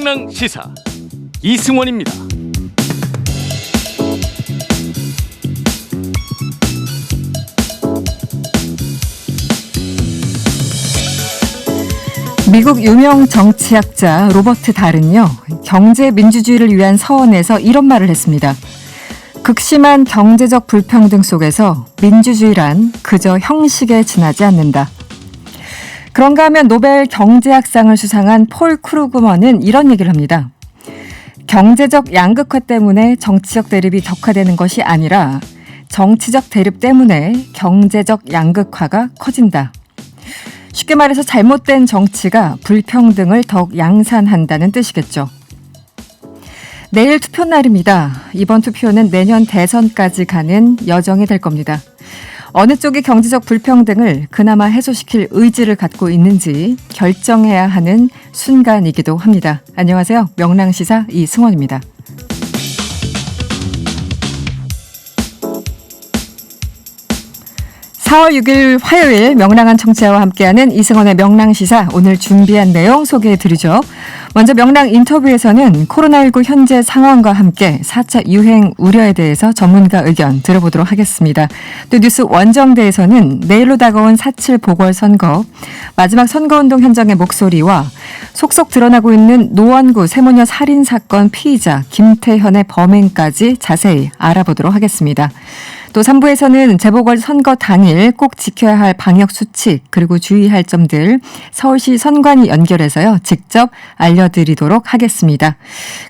명랑시사 이승원입니다. 미국 유명 정치학자 로버트 달은요, 경제 민주주의를 위한 서원에서 이런 말을 했습니다. 극심한 경제적 불평등 속에서 민주주의란 그저 형식에 지나지 않는다. 그런가 하면 노벨 경제학상을 수상한 폴 크루그먼은 이런 얘기를 합니다. 경제적 양극화 때문에 정치적 대립이 격화되는 것이 아니라 정치적 대립 때문에 경제적 양극화가 커진다. 쉽게 말해서 잘못된 정치가 불평등을 더욱 양산한다는 뜻이겠죠. 내일 투표 날입니다. 이번 투표는 내년 대선까지 가는 여정이 될 겁니다. 어느 쪽이 경제적 불평등을 그나마 해소시킬 의지를 갖고 있는지 결정해야 하는 순간이기도 합니다. 안녕하세요. 명랑시사 이승원입니다. (4월 6일) 화요일 명랑한 청취자와 함께하는 이승원의 명랑시사, 오늘 준비한 내용 소개해드리죠. 먼저 명랑 인터뷰에서는 코로나19 현재 상황과 함께 4차 유행 우려에 대해서 전문가 의견 들어보도록 하겠습니다. 또 뉴스 원정대에서는 내일로 다가온 4.7 보궐선거, 마지막 선거운동 현장의 목소리와 속속 드러나고 있는 노원구 세모녀 살인사건 피의자 김태현의 범행까지 자세히 알아보도록 하겠습니다. 또 3부에서는 재보궐선거 당일 꼭 지켜야 할 방역수칙, 그리고 주의할 점들 서울시 선관위 연결해서요, 직접 알려드리도록 하겠습니다.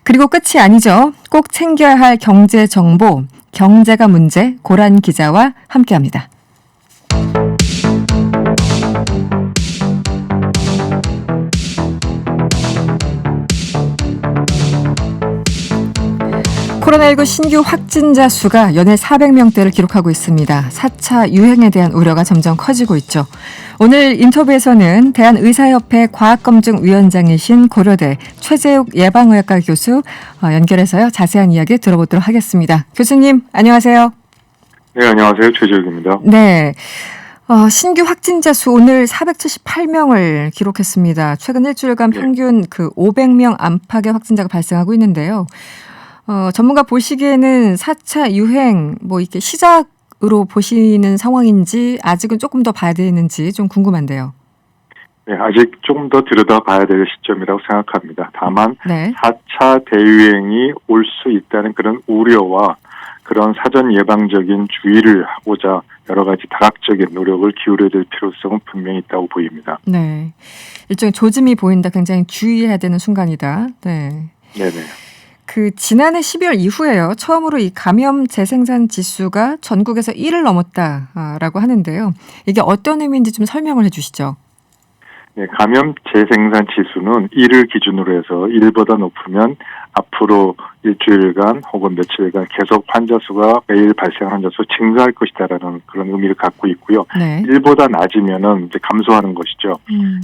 그리고 끝이 아니죠. 꼭 챙겨야 할 경제정보, 경제가 문제, 고란 기자와 함께합니다. 코로나19 신규 확진자 수가 연일 400명대를 기록하고 있습니다. 4차 유행에 대한 우려가 점점 커지고 있죠. 오늘 인터뷰에서는 대한의사협회 과학검증위원장이신 고려대 최재욱 예방의학과 교수 연결해서요, 자세한 이야기 들어보도록 하겠습니다. 교수님, 안녕하세요. 네, 안녕하세요. 최재욱입니다. 네. 신규 확진자 수 오늘 478명을 기록했습니다. 최근 일주일간 평균 500명 안팎의 확진자가 발생하고 있는데요. 전문가 보시기에는 4차 유행 이렇게 시작으로 보시는 상황인지 아직은 조금 더 봐야 되는지 좀 궁금한데요. 네, 아직 조금 더 들여다봐야 될 시점이라고 생각합니다. 다만 네. 4차 대유행이 올 수 있다는 그런 우려와 그런 사전 예방적인 주의를 하고자 여러 가지 다각적인 노력을 기울여야 될 필요성은 분명히 있다고 보입니다. 네, 일종의 조짐이 보인다. 굉장히 주의해야 되는 순간이다. 네. 네네. 지난해 12월 이후에요, 처음으로 이 감염 재생산 지수가 전국에서 1을 넘었다라고 하는데요. 이게 어떤 의미인지 좀 설명을 해 주시죠. 네, 감염 재생산 지수는 1을 기준으로 해서 1보다 높으면 앞으로 일주일간 혹은 며칠간 계속 환자 수가 매일 발생하는 환자 수 증가할 것이다라는 그런 의미를 갖고 있고요. 네. 1보다 낮으면은 이제 감소하는 것이죠.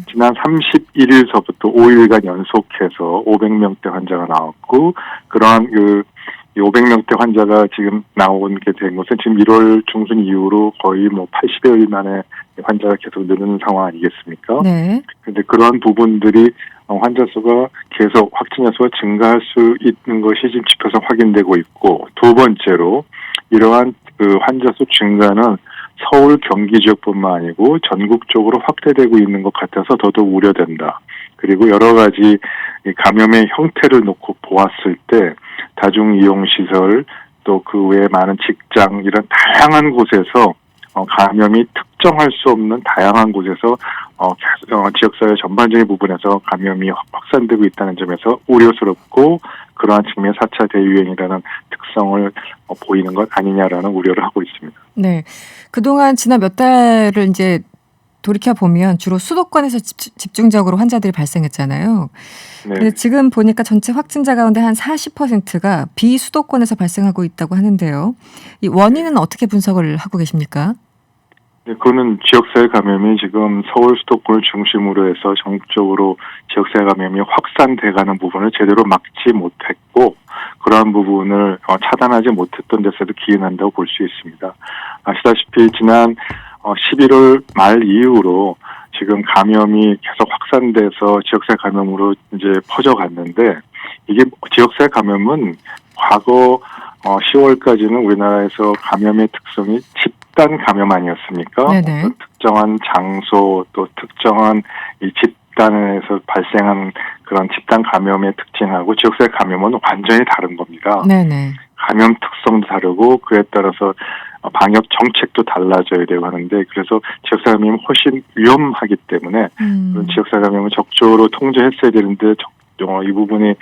지난 31일서부터 5일간 연속해서 500명대 환자가 나왔고, 그러한 500명대 환자가 지금 나오게 된 것은 지금 1월 중순 이후로 거의 80여일 만에 환자가 계속 느는 상황 아니겠습니까? 네. 그런데 그러한 부분들이 환자 수가 계속 확진자 수가 증가할 수 있는 것이 지금 지표상 확인되고 있고, 두 번째로 이러한 환자 수 증가는 서울, 경기 지역뿐만 아니고 전국적으로 확대되고 있는 것 같아서 더더욱 우려된다. 그리고 여러 가지 감염의 형태를 놓고 보았을 때 다중이용시설, 또 그 외에 많은 직장, 이런 다양한 곳에서 감염이 특정할 수 없는 다양한 곳에서 지역사회 전반적인 부분에서 감염이 확산되고 있다는 점에서 우려스럽고, 그러한 측면의 4차 대유행이라는 특성을 보이는 것 아니냐라는 우려를 하고 있습니다. 네, 그동안 지난 몇 달을 이제 돌이켜보면 주로 수도권에서 집중적으로 환자들이 발생했잖아요. 네. 근데 지금 보니까 전체 확진자 가운데 한 40%가 비수도권에서 발생하고 있다고 하는데요. 이 원인은 어떻게 분석을 하고 계십니까? 네, 그거는 지역사회 감염이 지금 서울 수도권을 중심으로 해서 전국적으로 지역사회 감염이 확산돼가는 부분을 제대로 막지 못했고, 그러한 부분을 차단하지 못했던 데서도 기인한다고 볼 수 있습니다. 아시다시피 지난 11월 말 이후로 지금 감염이 계속 확산돼서 지역사회 감염으로 이제 퍼져갔는데 이게 지역사회 감염은 과거 10월까지는 우리나라에서 감염의 특성이 집단 감염 아니었습니까? 네네. 특정한 장소 또 특정한 이 집단에서 발생한 그런 집단 감염의 특징하고 지역사회 감염은 완전히 다른 겁니다. 네네. 감염 특성도 다르고 그에 따라서 방역 정책도 달라져야 되고 하는데 그래서 지역사회 감염이 훨씬 위험하기 때문에 그런 지역사회 감염을 적극적으로 통제했어야 되는데 이 부분이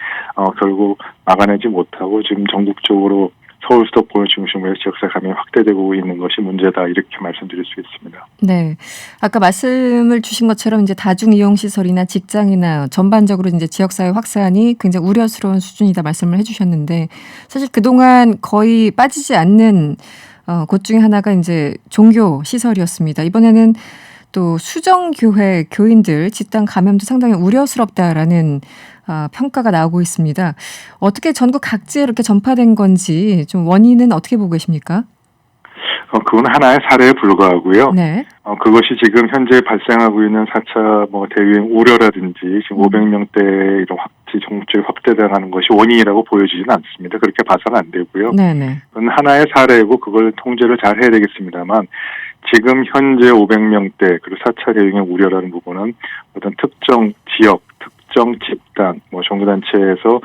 결국 막아내지 못하고 지금 전국적으로 서울 수도권을 중심으로 지역사회 감염이 확대되고 있는 것이 문제다 이렇게 말씀드릴 수 있습니다. 네. 아까 말씀을 주신 것처럼 이제 다중이용시설이나 직장이나 전반적으로 이제 지역사회 확산이 굉장히 우려스러운 수준이다 말씀을 해주셨는데 사실 그동안 거의 빠지지 않는 곳 중에 하나가 이제 종교 시설이었습니다. 이번에는 또 수정교회 교인들 집단 감염도 상당히 우려스럽다라는 평가가 나오고 있습니다. 어떻게 전국 각지에 이렇게 전파된 건지 좀 원인은 어떻게 보고 계십니까? 그건 하나의 사례에 불과하고요. 네. 그것이 지금 현재 발생하고 있는 4차 대유행 우려라든지 지금 500명대 이런 전국적으로 확대되는 것이 원인이라고 보여지지는 않습니다. 그렇게 봐서는 안 되고요. 네네. 그건 하나의 사례고 그걸 통제를 잘 해야 되겠습니다만 지금 현재 500명대 그리고 4차 대유행의 우려라는 부분은 어떤 특정 지역, 특정 집단, 종교단체에서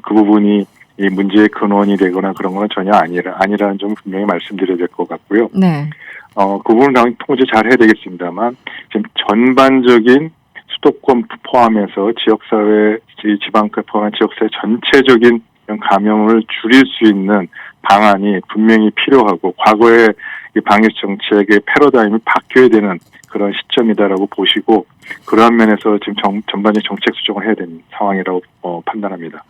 그 부분이 이 문제의 근원이 되거나 그런 건 전혀 아니라는 점 분명히 말씀드려야 될 것 같고요. 네. 그 부분은 당연히 통제 잘 해야 되겠습니다만 지금 전반적인 수도권 포함해서 지역사회, 지방권 포함한 지역사회 전체적인 감염을 줄일 수 있는 방안이 분명히 필요하고 과거의 이 방역 정책의 패러다임이 바뀌어야 되는 그런 시점이다라고 보시고 그러한 면에서 지금 전반적인 정책 수정을 해야 되는 상황이라고 판단합니다.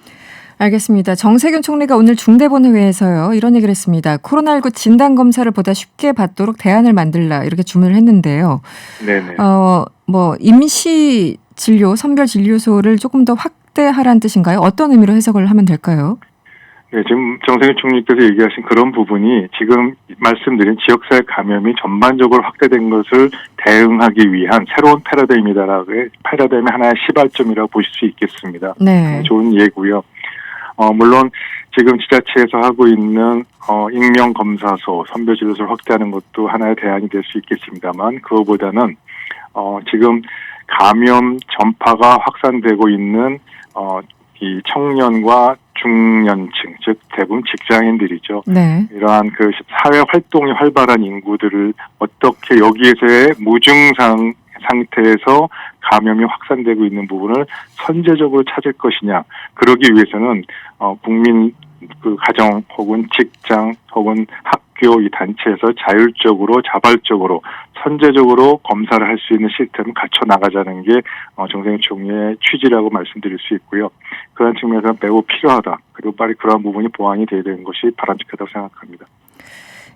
알겠습니다. 정세균 총리가 오늘 중대본회의에서요. 이런 얘기를 했습니다. 코로나19 진단검사를 보다 쉽게 받도록 대안을 만들라 이렇게 주문을 했는데요. 네네. 임시 진료, 선별 진료소를 조금 더 확대하라는 뜻인가요? 어떤 의미로 해석을 하면 될까요? 네, 지금 정세균 총리께서 얘기하신 그런 부분이 지금 말씀드린 지역사회 감염이 전반적으로 확대된 것을 대응하기 위한 새로운 패러다임의 하나의 시발점이라고 보실 수 있겠습니다. 네. 좋은 예고요. 물론 지금 지자체에서 하고 있는 익명검사소, 선별진료소를 확대하는 것도 하나의 대안이 될 수 있겠습니다만 그거보다는 지금 감염 전파가 확산되고 있는 이 청년과 중년층, 즉 대부분 직장인들이죠. 네. 이러한 그 사회 활동이 활발한 인구들을 어떻게 여기에서의 무증상 상태에서 감염이 확산되고 있는 부분을 선제적으로 찾을 것이냐. 그러기 위해서는 국민 그 가정 혹은 직장 혹은 학교 이 단체에서 자율적으로 자발적으로 선제적으로 검사를 할 수 있는 시스템을 갖춰 나가자는 게 정세균 총리의 취지라고 말씀드릴 수 있고요. 그런 측면에서 매우 필요하다. 그리고 빨리 그러한 부분이 보완이 돼야 되는 것이 바람직하다고 생각합니다.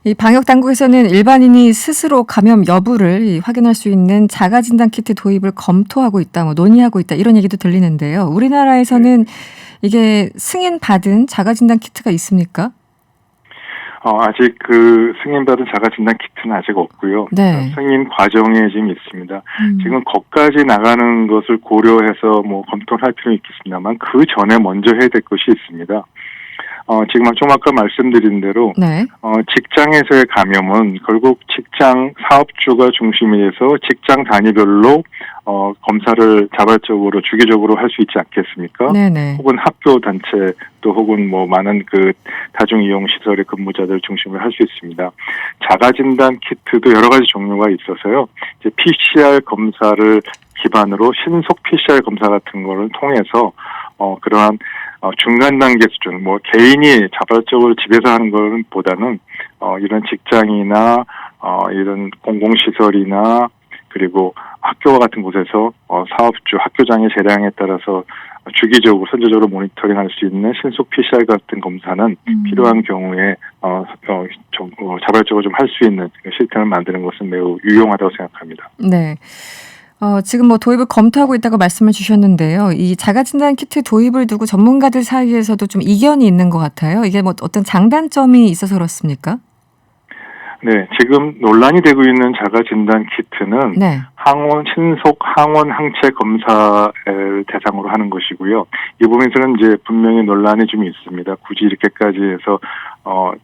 이 방역 당국에서는 일반인이 스스로 감염 여부를 확인할 수 있는 자가진단 키트 도입을 검토하고 있다, 논의하고 있다 이런 얘기도 들리는데요. 우리나라에서는 이게 승인받은 자가진단 키트가 있습니까? 아직 그 승인받은 자가진단 키트는 아직 없고요. 네. 승인 과정에 지금 있습니다. 지금 거기까지 나가는 것을 고려해서 검토를 할 필요는 있겠습니다만 그 전에 먼저 해야 될 것이 있습니다. 지금 좀 아까 말씀드린 대로 네. 직장에서의 감염은 결국 직장 사업주가 중심이 돼서 직장 단위별로 검사를 자발적으로 주기적으로 할 수 있지 않겠습니까? 네네. 혹은 학교 단체 또 혹은 많은 그 다중이용시설의 근무자들 중심으로 할 수 있습니다. 자가진단 키트도 여러 가지 종류가 있어서요. 이제 PCR 검사를 기반으로 신속 PCR 검사 같은 거를 통해서 그러한 중간 단계 수준, 개인이 자발적으로 집에서 하는 것은 보다는 이런 직장이나 이런 공공시설이나 그리고 학교와 같은 곳에서 사업주, 학교장의 재량에 따라서 주기적으로 선제적으로 모니터링할 수 있는 신속 PCR 같은 검사는 필요한 경우에 자발적으로 좀 할 수 있는 시스템을 만드는 것은 매우 유용하다고 생각합니다. 네. 지금 도입을 검토하고 있다고 말씀을 주셨는데요. 이 자가진단 키트 도입을 두고 전문가들 사이에서도 좀 이견이 있는 것 같아요. 이게 어떤 장단점이 있어서 그렇습니까? 네, 지금 논란이 되고 있는 자가진단 키트는 네. 신속 항원 항체 검사를 대상으로 하는 것이고요. 이 부분에서는 이제 분명히 논란이 좀 있습니다. 굳이 이렇게까지 해서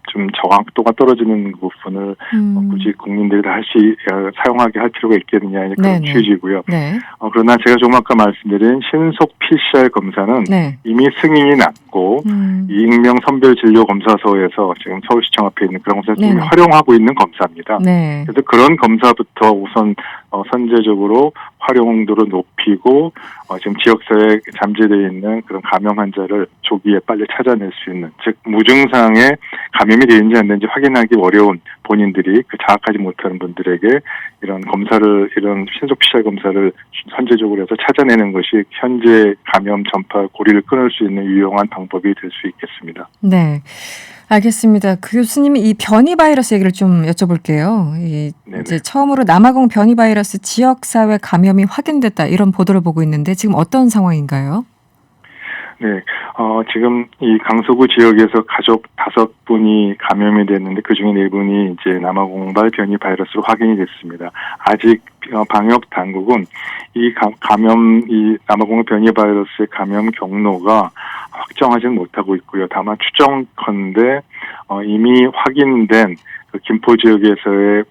좀 정확도가 떨어지는 부분을 굳이 국민들이 다 사용하게 할 필요가 있겠느냐 이런 네네. 취지고요. 네. 그러나 제가 조금 아까 말씀드린 신속 PCR 검사는 네. 이미 승인이 났고 이 익명 선별 진료 검사소에서 지금 서울시청 앞에 있는 그런 검사를 이미 네네. 활용하고 있는 검사입니다. 네. 그래서 그런 검사부터 우선 선제적으로 활용도를 높이고 지금 지역사회에 잠재되어 있는 그런 감염 환자를 조기에 빨리 찾아낼 수 있는, 즉 무증상에 감염이 되는지 안 되는지 확인하기 어려운 본인들이 자각하지 못하는 분들에게 이런 신속 PCR 검사를 선제적으로 해서 찾아내는 것이 현재 감염 전파 고리를 끊을 수 있는 유용한 방법이 될 수 있겠습니다. 네. 알겠습니다. 그 교수님이 이 변이 바이러스 얘기를 좀 여쭤볼게요. 이제 처음으로 남아공 변이 바이러스 지역사회 감염이 확인됐다 이런 보도를 보고 있는데 지금 어떤 상황인가요? 네, 지금 이 강서구 지역에서 가족 5분이 감염이 됐는데 그중에 4분이 이제 남아공발 변이 바이러스로 확인이 됐습니다. 아직 방역 당국은 이 남아공 변이 바이러스의 감염 경로가 확정하지는 못하고 있고요. 다만 추정컨대 이미 확인된 그 김포 지역에서의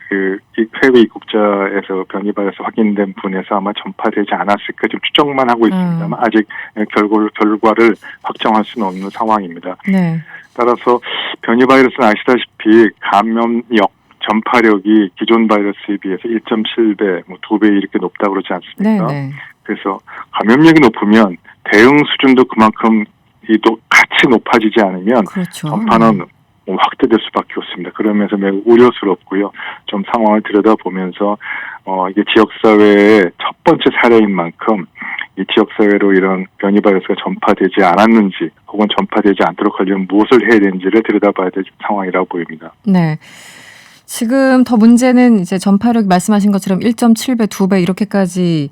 해외 입국자에서 변이 바이러스 확인된 분에서 아마 전파되지 않았을까 좀 추정만 하고 있습니다만 아직 결과를 확정할 수는 없는 상황입니다. 네. 따라서 변이 바이러스는 아시다시피 감염력 전파력이 기존 바이러스에 비해서 1.7배, 2배 이렇게 높다고 그러지 않습니까? 네네. 그래서 감염력이 높으면 대응 수준도 그만큼 같이 높아지지 않으면 그렇죠. 전파는 확대될 수밖에 없습니다. 그러면서 매우 우려스럽고요. 좀 상황을 들여다보면서 이게 지역사회의 첫 번째 사례인 만큼 이 지역사회로 이런 변이 바이러스가 전파되지 않았는지 혹은 전파되지 않도록 하려면 무엇을 해야 되는지를 들여다봐야 될 상황이라고 보입니다. 네. 지금 더 문제는 이제 전파력이 말씀하신 것처럼 1.7배, 2배 이렇게까지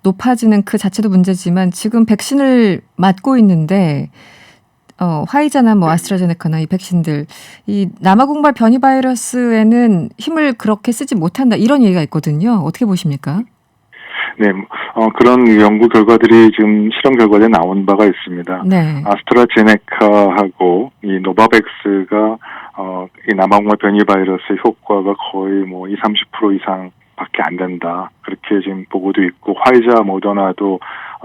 높아지는 그 자체도 문제지만 지금 백신을 맞고 있는데 화이자나 아스트라제네카나 이 백신들 이 남아공발 변이 바이러스에는 힘을 그렇게 쓰지 못한다 이런 얘기가 있거든요. 어떻게 보십니까? 네, 그런 연구 결과들이 지금 실험 결과에 나온 바가 있습니다. 네. 아스트라제네카하고 이 노바백스가 이 남아공발 변이 바이러스의 효과가 거의 20-30% 이상 밖에 안 된다. 그렇게 지금 보고도 있고 화이자, 모더나도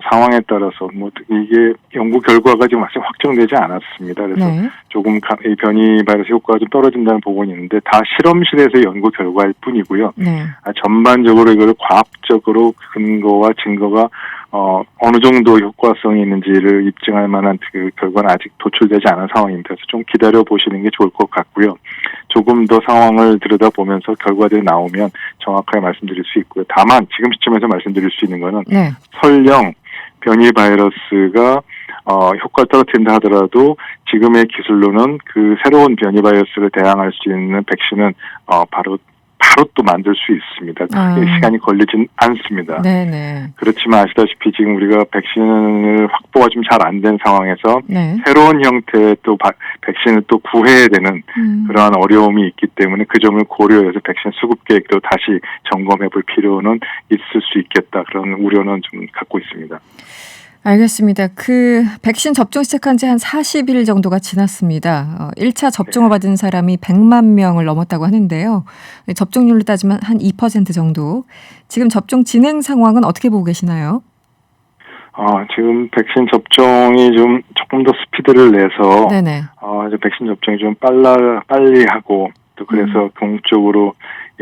상황에 따라서 이게 연구 결과가 지금 아직 확정되지 않았습니다. 그래서 네. 조금 이 변이 바이러스 효과가 좀 떨어진다는 보고는 있는데 다 실험실에서 연구 결과일 뿐이고요. 네. 전반적으로 이걸 과학적으로 근거와 증거가 어느 정도 효과성이 있는지를 입증할 만한 그 결과는 아직 도출되지 않은 상황입니다. 그래서 좀 기다려 보시는 게 좋을 것 같고요. 조금 더 상황을 들여다보면서 결과들이 나오면 정확하게 말씀드릴 수 있고요. 다만 지금 시점에서 말씀드릴 수 있는 거는 네. 설령 변이 바이러스가 효과를 떨어뜨린다 하더라도 지금의 기술로는 그 새로운 변이 바이러스를 대항할 수 있는 백신은 바로 또 만들 수 있습니다. 크게 시간이 걸리진 않습니다. 네네. 그렇지만 아시다시피 지금 우리가 백신을 확보가 좀 잘 안 된 상황에서 네. 새로운 형태의 또 백신을 또 구해야 되는 그러한 어려움이 있기 때문에 그 점을 고려해서 백신 수급 계획도 다시 점검해 볼 필요는 있을 수 있겠다. 그런 우려는 좀 갖고 있습니다. 알겠습니다. 그 백신 접종 시작한 지 한 40일 정도가 지났습니다. 1차 접종을 받은 사람이 100만 명을 넘었다고 하는데요. 접종률로 따지면 한 2% 정도. 지금 접종 진행 상황은 어떻게 보고 계시나요? 지금 백신 접종이 조금 더 스피드를 내서 네네. 이제 백신 접종이 좀 빨리 하고 또 그래서 궁극적으로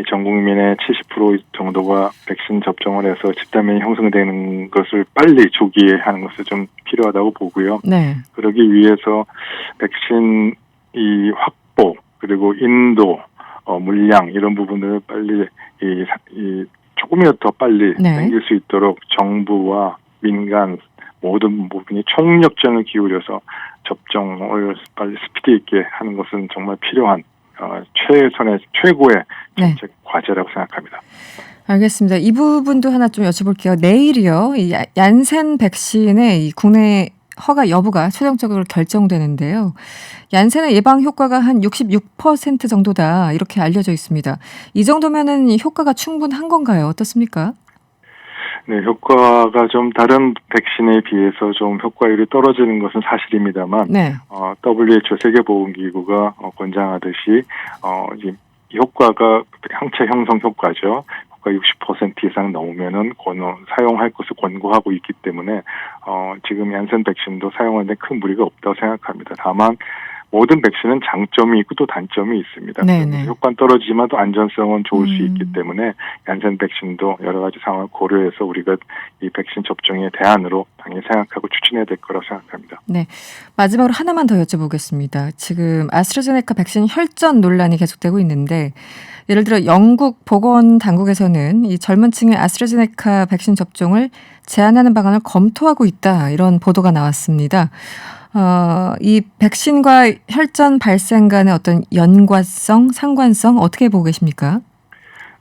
전 국민의 70% 정도가 백신 접종을 해서 집단면이 형성되는 것을 빨리 조기에 하는 것이 좀 필요하다고 보고요. 네. 그러기 위해서 백신 이 확보 그리고 인도, 물량 이런 부분을 빨리 조금이라도 더 빨리 당길 수 있도록 정부와 민간 모든 부분이 총력전을 기울여서 접종을 빨리 스피드 있게 하는 것은 정말 필요한 최고의 정책 과제라고 생각합니다. 알겠습니다. 이 부분도 하나 좀 여쭤볼게요. 내일이요. 이 얀센 백신의 이 국내 허가 여부가 최종적으로 결정되는데요. 얀센의 예방 효과가 한 66% 정도다 이렇게 알려져 있습니다. 이 정도면은 효과가 충분한 건가요? 어떻습니까? 네, 효과가 좀 다른 백신에 비해서 좀 효과율이 떨어지는 것은 사실입니다만, 네. WHO 세계보건기구가 권장하듯이 이 효과가 항체 형성 효과죠. 효과 60% 이상 넘으면은 사용할 것을 권고하고 있기 때문에 지금 얀센 백신도 사용하는데 큰 무리가 없다고 생각합니다. 다만 모든 백신은 장점이 있고 또 단점이 있습니다. 네네. 효과는 떨어지지만 또 안전성은 좋을 수 있기 때문에 얀센 백신도 여러 가지 상황을 고려해서 우리가 이 백신 접종의 대안으로 당연히 생각하고 추진해야 될 거라고 생각합니다. 네. 마지막으로 하나만 더 여쭤보겠습니다. 지금 아스트라제네카 백신 혈전 논란이 계속되고 있는데 예를 들어 영국 보건당국에서는 이 젊은 층의 아스트라제네카 백신 접종을 제한하는 방안을 검토하고 있다. 이런 보도가 나왔습니다. 이 백신과 혈전 발생 간의 어떤 연관성, 상관성 어떻게 보고 계십니까?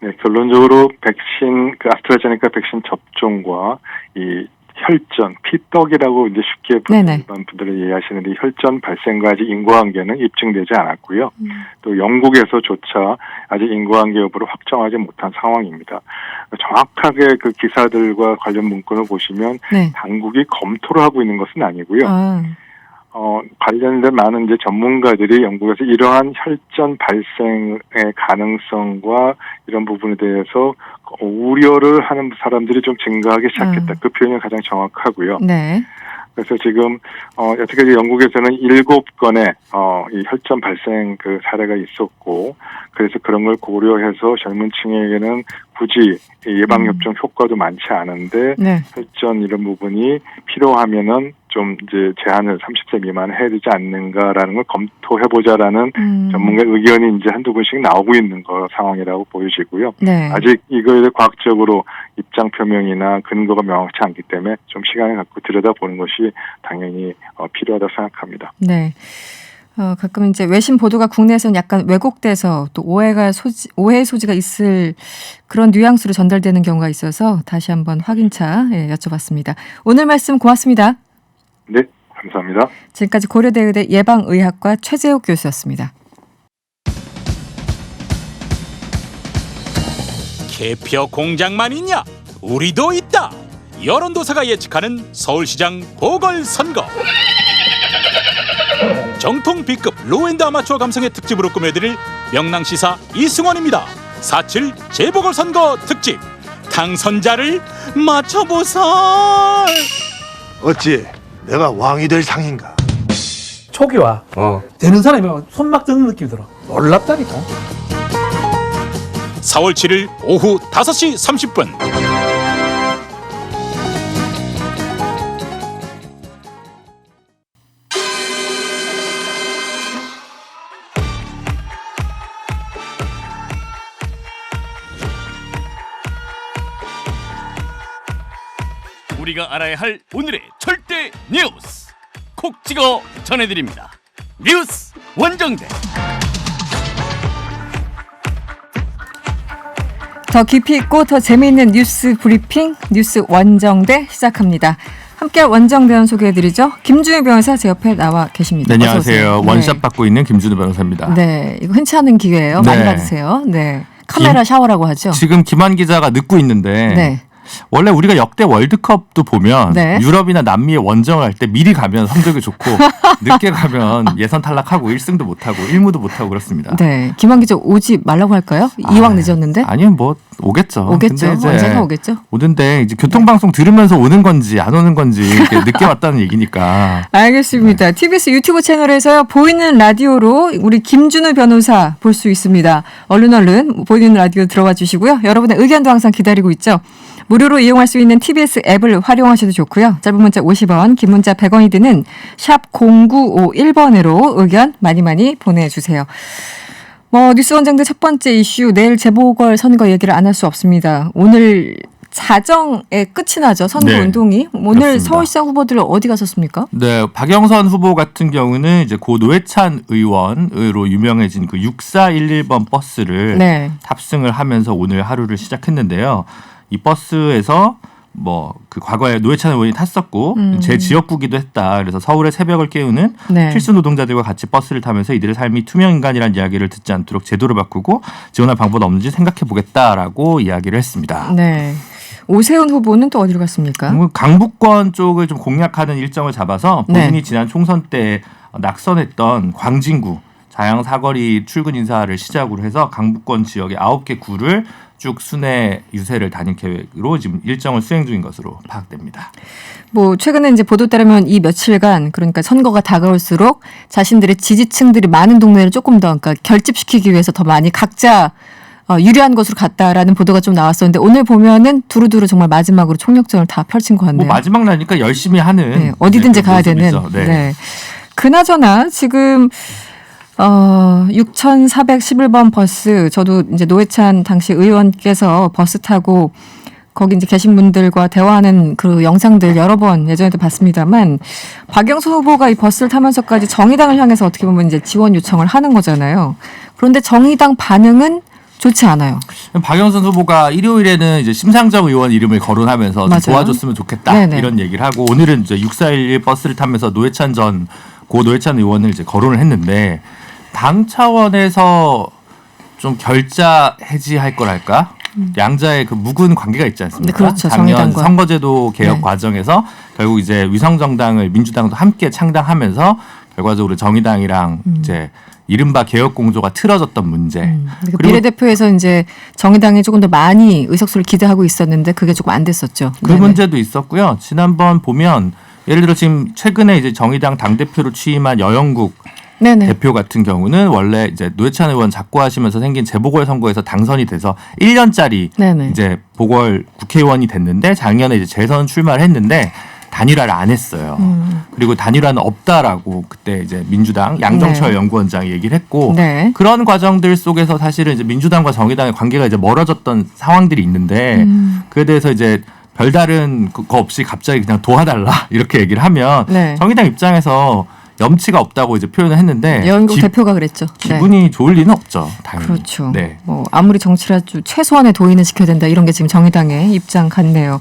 네, 결론적으로 아스트라제네카 백신 접종과 이 혈전, 피떡이라고 이제 쉽게 일반 분들이 이해하시는데 혈전 발생과 아직 인과관계는 입증되지 않았고요. 또 영국에서조차 아직 인과관계 여부를 확정하지 못한 상황입니다. 정확하게 그 기사들과 관련 문건을 보시면 당국이 검토를 하고 있는 것은 아니고요. 관련된 많은 이제 전문가들이 영국에서 이러한 혈전 발생의 가능성과 이런 부분에 대해서 우려를 하는 사람들이 좀 증가하기 시작했다. 그 표현이 가장 정확하고요. 네. 그래서 지금 여태까지 영국에서는 7건의 이 혈전 발생 그 사례가 있었고, 그래서 그런 걸 고려해서 젊은 층에게는 굳이 예방접종 효과도 많지 않은데 혈전 이런 부분이 필요하면은 좀 이제 제한을 30세 미만 해야 되지 않는가라는 걸 검토해보자라는 전문가 의견이 이제 한두 번씩 나오고 있는 상황이라고 보여지고요. 네. 아직 이거에 대해 과학적으로 입장 표명이나 근거가 명확치 않기 때문에 좀 시간을 갖고 들여다보는 것이 당연히 필요하다고 생각합니다. 네. 가끔 이제 외신 보도가 국내에서는 약간 왜곡돼서 또 오해의 소지가 있을 그런 뉘앙스로 전달되는 경우가 있어서 다시 한번 확인차 여쭤봤습니다. 오늘 말씀 고맙습니다. 네, 감사합니다. 지금까지 고려대의대 예방의학과 최재욱 교수였습니다. 계피어 공장만 있냐? 우리도 있다. 여론조사가 예측하는 서울시장 보궐선거. 정통 B급 로엔드 아마추어 감성의 특집으로 꾸며드릴 명랑시사 이승원입니다. 4.7 재보궐선거 특집. 당선자를 맞춰보살. 어찌 내가 왕이 될 상인가? 초기화 되는 사람이 손막 드는 느낌이 들어. 놀랍다니까. 4월 7일 오후 5시 30분. 우리가 알아야 할 오늘의 절대 뉴스 콕 찍어 전해드립니다. 뉴스 원정대. 더 깊이 있고 더 재미있는 뉴스 브리핑 뉴스 원정대 시작합니다. 함께 원정대원 소개해드리죠. 김준우 변호사 제 옆에 나와 계십니다. 네, 안녕하세요. 원샷 받고 있는 김준우 변호사입니다. 네, 이거 흔치 않은 기회예요. 많이 받으세요. 네, 카메라 샤워라고 하죠. 지금 김한 기자가 늦고 있는데 원래 우리가 역대 월드컵도 보면 유럽이나 남미에 원정을 할 때 미리 가면 성적이 좋고 늦게 가면 예선 탈락하고 1승도 못하고 1무도 못하고 그렇습니다. 네, 김한 기자 오지 말라고 할까요? 이왕 늦었는데? 아니요, 뭐 오겠죠. 근데 이제 언젠가 오겠죠. 오는데 이제 교통방송 들으면서 오는 건지 안 오는 건지 늦게 왔다는 얘기니까. 알겠습니다. TBS 유튜브 채널에서요 보이는 라디오로 우리 김준우 변호사 볼 수 있습니다. 얼른 보이는 라디오 들어와 주시고요. 여러분의 의견도 항상 기다리고 있죠. 무료로 이용할 수 있는 TBS 앱을 활용하셔도 좋고요. 짧은 문자 50원, 긴 문자 100원이 드는 샵 0951번으로 의견 많이 보내주세요. 뉴스 원정대 첫 번째 이슈, 내일 재보궐선거 얘기를 안 할 수 없습니다. 오늘 자정에 끝이 나죠. 선거운동이. 오늘 그렇습니다. 서울시장 후보들 어디 갔었습니까? 네, 박영선 후보 같은 경우는 이제 고 노회찬 의원으로 유명해진 그 6411번 버스를 탑승을 하면서 오늘 하루를 시작했는데요. 이 버스에서 그 과거에 노회찬 의원이 탔었고 제 지역구기도 했다. 그래서 서울의 새벽을 깨우는 네. 필수 노동자들과 같이 버스를 타면서 이들의 삶이 투명 인간이라는 이야기를 듣지 않도록 제도를 바꾸고 지원할 방법은 없는지 생각해 보겠다라고 이야기를 했습니다. 네. 오세훈 후보는 또 어디로 갔습니까? 강북권 쪽을 좀 공략하는 일정을 잡아서 본인이 네. 지난 총선 때 낙선했던 광진구 자양 사거리 출근 인사를 시작으로 해서 강북권 지역의 9개 구를 쭉 순회 유세를 다닐 계획으로 지금 일정을 수행 중인 것으로 파악됩니다. 뭐 최근에 이제 보도 따르면 이 며칠간 그러니까 선거가 다가올수록 자신들의 지지층들이 많은 동네를 조금 더 그러니까 결집시키기 위해서 더 많이 각자 유리한 곳으로 갔다라는 보도가 좀 나왔었는데 오늘 보면은 두루두루 정말 마지막으로 총력전을 다 펼친 것 같네요. 뭐 마지막 날이니까 열심히 하는 네, 어디든지 가야 되는. 네. 네. 그나저나 지금 6,411번 버스 저도 이제 노회찬 당시 의원께서 버스 타고 거기 이제 계신 분들과 대화하는 그 영상들 여러 번 예전에도 봤습니다만 박영선 후보가 이 버스를 타면서까지 정의당을 향해서 어떻게 보면 이제 지원 요청을 하는 거잖아요. 그런데 정의당 반응은 좋지 않아요. 박영선 후보가 일요일에는 이제 심상정 의원 이름을 거론하면서 좀 맞아요. 도와줬으면 좋겠다 네네. 이런 얘기를 하고 오늘은 이제 6411 버스를 타면서 노회찬 고 노회찬 의원을 이제 거론을 했는데 당 차원에서 좀 결자 해지할 거랄까? 양자의 그 묵은 관계가 있지 않습니까? 네, 그렇죠. 작년 정의당과. 선거제도 개혁 네. 과정에서 결국 이제 위성정당을 민주당도 함께 창당하면서 결과적으로 정의당이랑 이제 이른바 개혁 공조가 틀어졌던 문제. 그리고 그리고 비례대표에서 이제 정의당이 조금 더 많이 의석수를 기대하고 있었는데 그게 조금 안 됐었죠. 그 네네. 문제도 있었고요. 지난번 보면 예를 들어 지금 최근에 이제 정의당 당대표로 취임한 여영국 네네. 대표 같은 경우는 원래 이제 노회찬 의원 작고하시면서 생긴 재보궐선거에서 당선이 돼서 1년짜리 네네. 이제 보궐 국회의원이 됐는데 작년에 이제 재선 출마를 했는데 단일화를 안 했어요. 그리고 단일화는 없다라고 그때 이제 민주당 양정철 네. 연구원장이 얘기를 했고 네. 그런 과정들 속에서 사실은 이제 민주당과 정의당의 관계가 이제 멀어졌던 상황들이 있는데 그에 대해서 이제 별다른 거 없이 갑자기 그냥 도와달라 이렇게 얘기를 하면 네. 정의당 입장에서 염치가 없다고 이제 표현을 했는데 여영국 대표가 그랬죠. 네. 기분이 좋을 리는 없죠. 당연히. 그렇죠. 네. 뭐 아무리 정치라도 최소한의 도의는 지켜야 된다 이런 게 지금 정의당의 입장 같네요.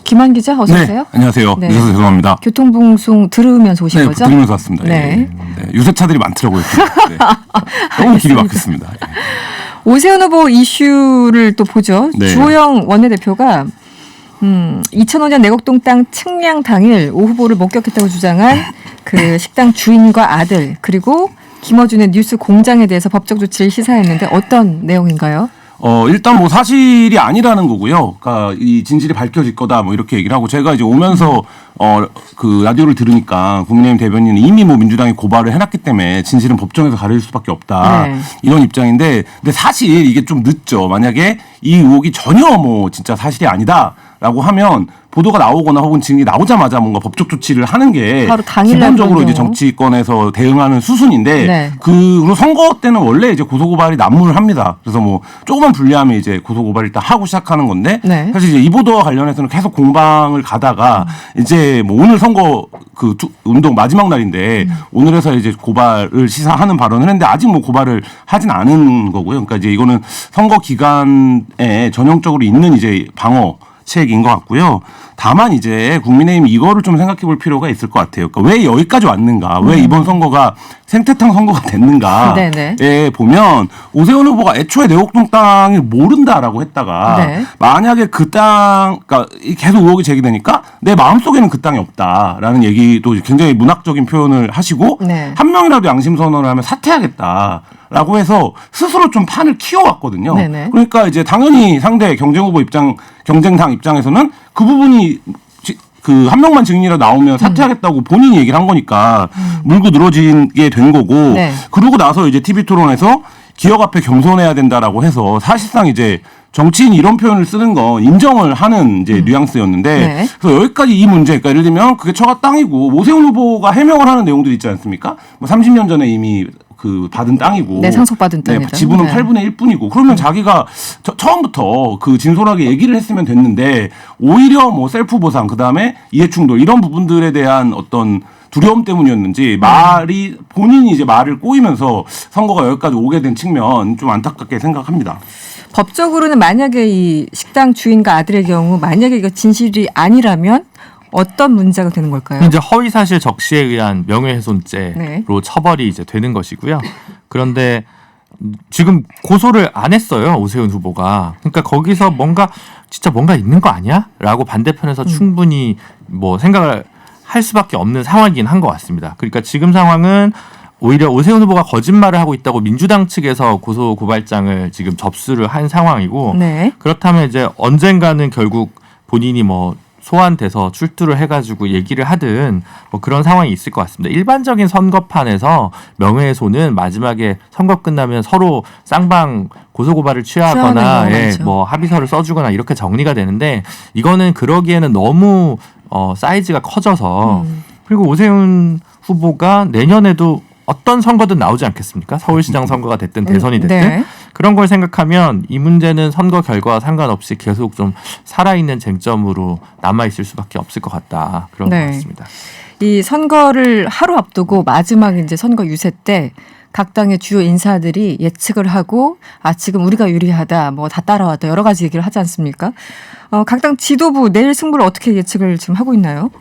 김한 기자 어서 오세요. 네, 안녕하세요. 네. 늦어서 죄송합니다. 교통방송 들으면서 오신 네, 거죠? 들으면서 왔습니다. 네. 네, 유세차들이 많더라고요. 네. 너무 길이 막혔습니다. 예. 오세훈 후보 이슈를 또 보죠. 네. 주호영 원내대표가 2005년 내곡동 땅 측량 당일 오 후보를 목격했다고 주장한 그 식당 주인과 아들 그리고 김어준의 뉴스 공장에 대해서 법적 조치를 시사했는데 어떤 내용인가요? 일단 뭐 사실이 아니라는 거고요. 그러니까 이 진실이 밝혀질 거다 뭐 이렇게 얘기를 하고 제가 이제 오면서 그 라디오를 들으니까 국민의힘 대변인은 이미 뭐 민주당이 고발을 해놨기 때문에 진실은 법정에서 가려질 수밖에 없다 네. 이런 입장인데 근데 사실 이게 좀 늦죠. 만약에 이 의혹이 전혀 뭐 진짜 사실이 아니다라고 하면 보도가 나오거나 혹은 증인이 나오자마자 뭔가 법적 조치를 하는 게 바로 당일날 기본적으로 이제 그런 경우. 정치권에서 대응하는 수순인데 네. 그리고 선거 때는 원래 이제 고소고발이 난무를 합니다. 그래서 뭐 조금만 불리하면 이제 고소고발 일단 하고 시작하는 건데 네. 사실 이제 이 보도와 관련해서는 계속 공방을 가다가 이제 뭐 오늘 선거 그 운동 마지막 날인데 오늘에서 이제 고발을 시사하는 발언을 했는데 아직 뭐 고발을 하진 않은 거고요. 그러니까 이제 이거는 선거 기간에 전형적으로 있는 이제 방어 책인 것 같고요. 다만 이제 국민의힘이 이거를 좀 생각해 볼 필요가 있을 것 같아요. 그러니까 왜 여기까지 왔는가? 왜 이번 선거가 생태탕 선거가 됐는가에 네네. 보면 오세훈 후보가 애초에 내곡동 땅을 모른다라고 했다가 네. 만약에 그 땅, 그러니까 계속 의혹이 제기되니까 내 마음속에는 그 땅이 없다라는 얘기도 굉장히 문학적인 표현을 하시고 네. 한 명이라도 양심 선언을 하면 사퇴하겠다라고 해서 스스로 좀 판을 키워왔거든요. 네네. 그러니까 이제 당연히 상대 경쟁당 입장에서는 그 부분이 그 한 명만 증인이라 나오면 사퇴하겠다고 본인이 얘기를 한 거니까 물고 늘어지게 된 거고 네. 그러고 나서 이제 TV 토론에서 기억 앞에 겸손해야 된다라고 해서 사실상 이제 정치인이 이런 표현을 쓰는 건 인정을 하는 이제 뉘앙스였는데 네. 그래서 여기까지 이 문제, 그러니까 예를 들면 그게 처가 땅이고 오세훈 후보가 해명을 하는 내용들이 있지 않습니까? 뭐 30년 전에 이미 그 받은 땅이고, 네, 상속받은 땅이죠. 지분은 네. 8분의 1뿐이고, 그러면 자기가 처음부터 그 진솔하게 얘기를 했으면 됐는데 오히려 뭐 셀프 보상, 그 다음에 이해 충돌 이런 부분들에 대한 어떤 두려움 때문이었는지 말이 본인이 이제 말을 꼬이면서 선거가 여기까지 오게 된 측면 좀 안타깝게 생각합니다. 법적으로는 만약에 이 식당 주인과 아들의 경우 만약에 이거 진실이 아니라면 어떤 문제가 되는 걸까요? 이제 허위사실 적시에 의한 명예훼손죄로 네. 처벌이 이제 되는 것이고요. 그런데 지금 고소를 안 했어요, 오세훈 후보가. 그러니까 거기서 진짜 뭔가 있는 거 아니야?라고 반대편에서 충분히 뭐 생각을 할 수밖에 없는 상황이긴 한 것 같습니다. 그러니까 지금 상황은 오히려 오세훈 후보가 거짓말을 하고 있다고 민주당 측에서 고소 고발장을 지금 접수를 한 상황이고 네. 그렇다면 이제 언젠가는 결국 본인이 뭐 소환돼서 출두를 해가지고 얘기를 하든 뭐 그런 상황이 있을 것 같습니다. 일반적인 선거판에서 명예훼손은 마지막에 선거 끝나면 서로 쌍방 고소고발을 취하거나 뭐 합의서를 써주거나 이렇게 정리가 되는데 이거는 그러기에는 너무 사이즈가 커져서 그리고 오세훈 후보가 내년에도 어떤 선거든 나오지 않겠습니까? 서울시장 선거가 됐든 대선이 됐든 네. 그런 걸 생각하면 이 문제는 선거 결과와 상관없이 계속 좀 살아있는 쟁점으로 남아있을 수밖에 없을 것 같다. 그런 것 같습니다. 이 선거를 하루 앞두고 마지막 이제 선거 유세 때 각 당의 주요 인사들이 예측을 하고 지금 우리가 유리하다 뭐 다 따라왔다 여러 가지 얘기를 하지 않습니까? 각 당 지도부 내일 승부를 어떻게 예측을 지금 하고 있나요?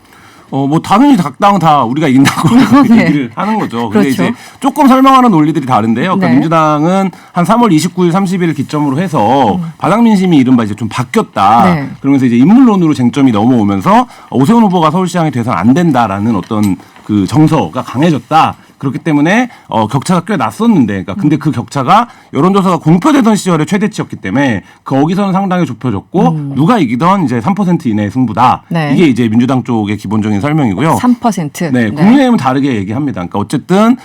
뭐 당연히 각 당 다 우리가 이긴다고 네. 얘기를 하는 거죠. 근데 그렇죠. 이제 조금 설명하는 논리들이 다른데요. 그러니까 네. 민주당은 한 3월 29일, 30일 기점으로 해서 바닥 민심이 이른바 이제 좀 바뀌었다. 네. 그러면서 이제 인물론으로 쟁점이 넘어오면서 오세훈 후보가 서울시장이 돼서는 안 된다라는 어떤 그 정서가 강해졌다. 그렇기 때문에 격차가 꽤 났었는데, 그러니까 근데 그 격차가 여론조사가 공표되던 시절의 최대치였기 때문에 거기서는 상당히 좁혀졌고 누가 이기던 이제 3% 이내의 승부다. 네. 이게 이제 민주당 쪽의 기본적인 설명이고요. 3%. 네, 국민의힘은 다르게 얘기합니다. 그러니까 어쨌든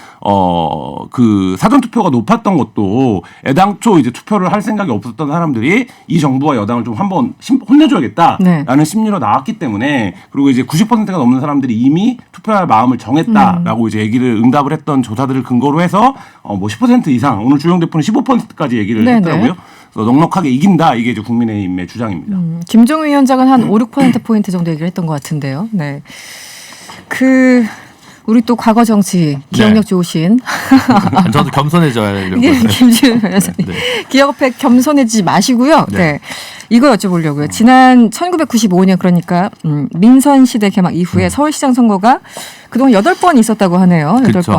그 사전 투표가 높았던 것도 애당초 이제 투표를 할 생각이 없었던 사람들이 이 정부와 여당을 좀 한번 혼내줘야겠다라는 심리로 나왔기 때문에 그리고 이제 90%가 넘는 사람들이 이미 투표할 마음을 정했다라고 이제 얘기를 응답을 했던 조사들을 근거로 해서 뭐 10% 이상 오늘 주영 대표는 15%까지 얘기를 했더라고요. 그래서 넉넉하게 이긴다 이게 이제 국민의힘의 주장입니다. 김종우 위원장은 한 5, 6%포인트 정도 얘기를 했던 것 같은데요. 네. 우리 또 과거 정치 기억력 좋으신 저도 겸손해져야 이런 김지은 변호사님. 기억력 겸손해지지 마시고요. 네. 이거 여쭤보려고요. 지난 1995년 그러니까 민선 시대 개막 이후에 서울시장 선거가 그동안 8번 있었다고 하네요. 8번. 그렇죠.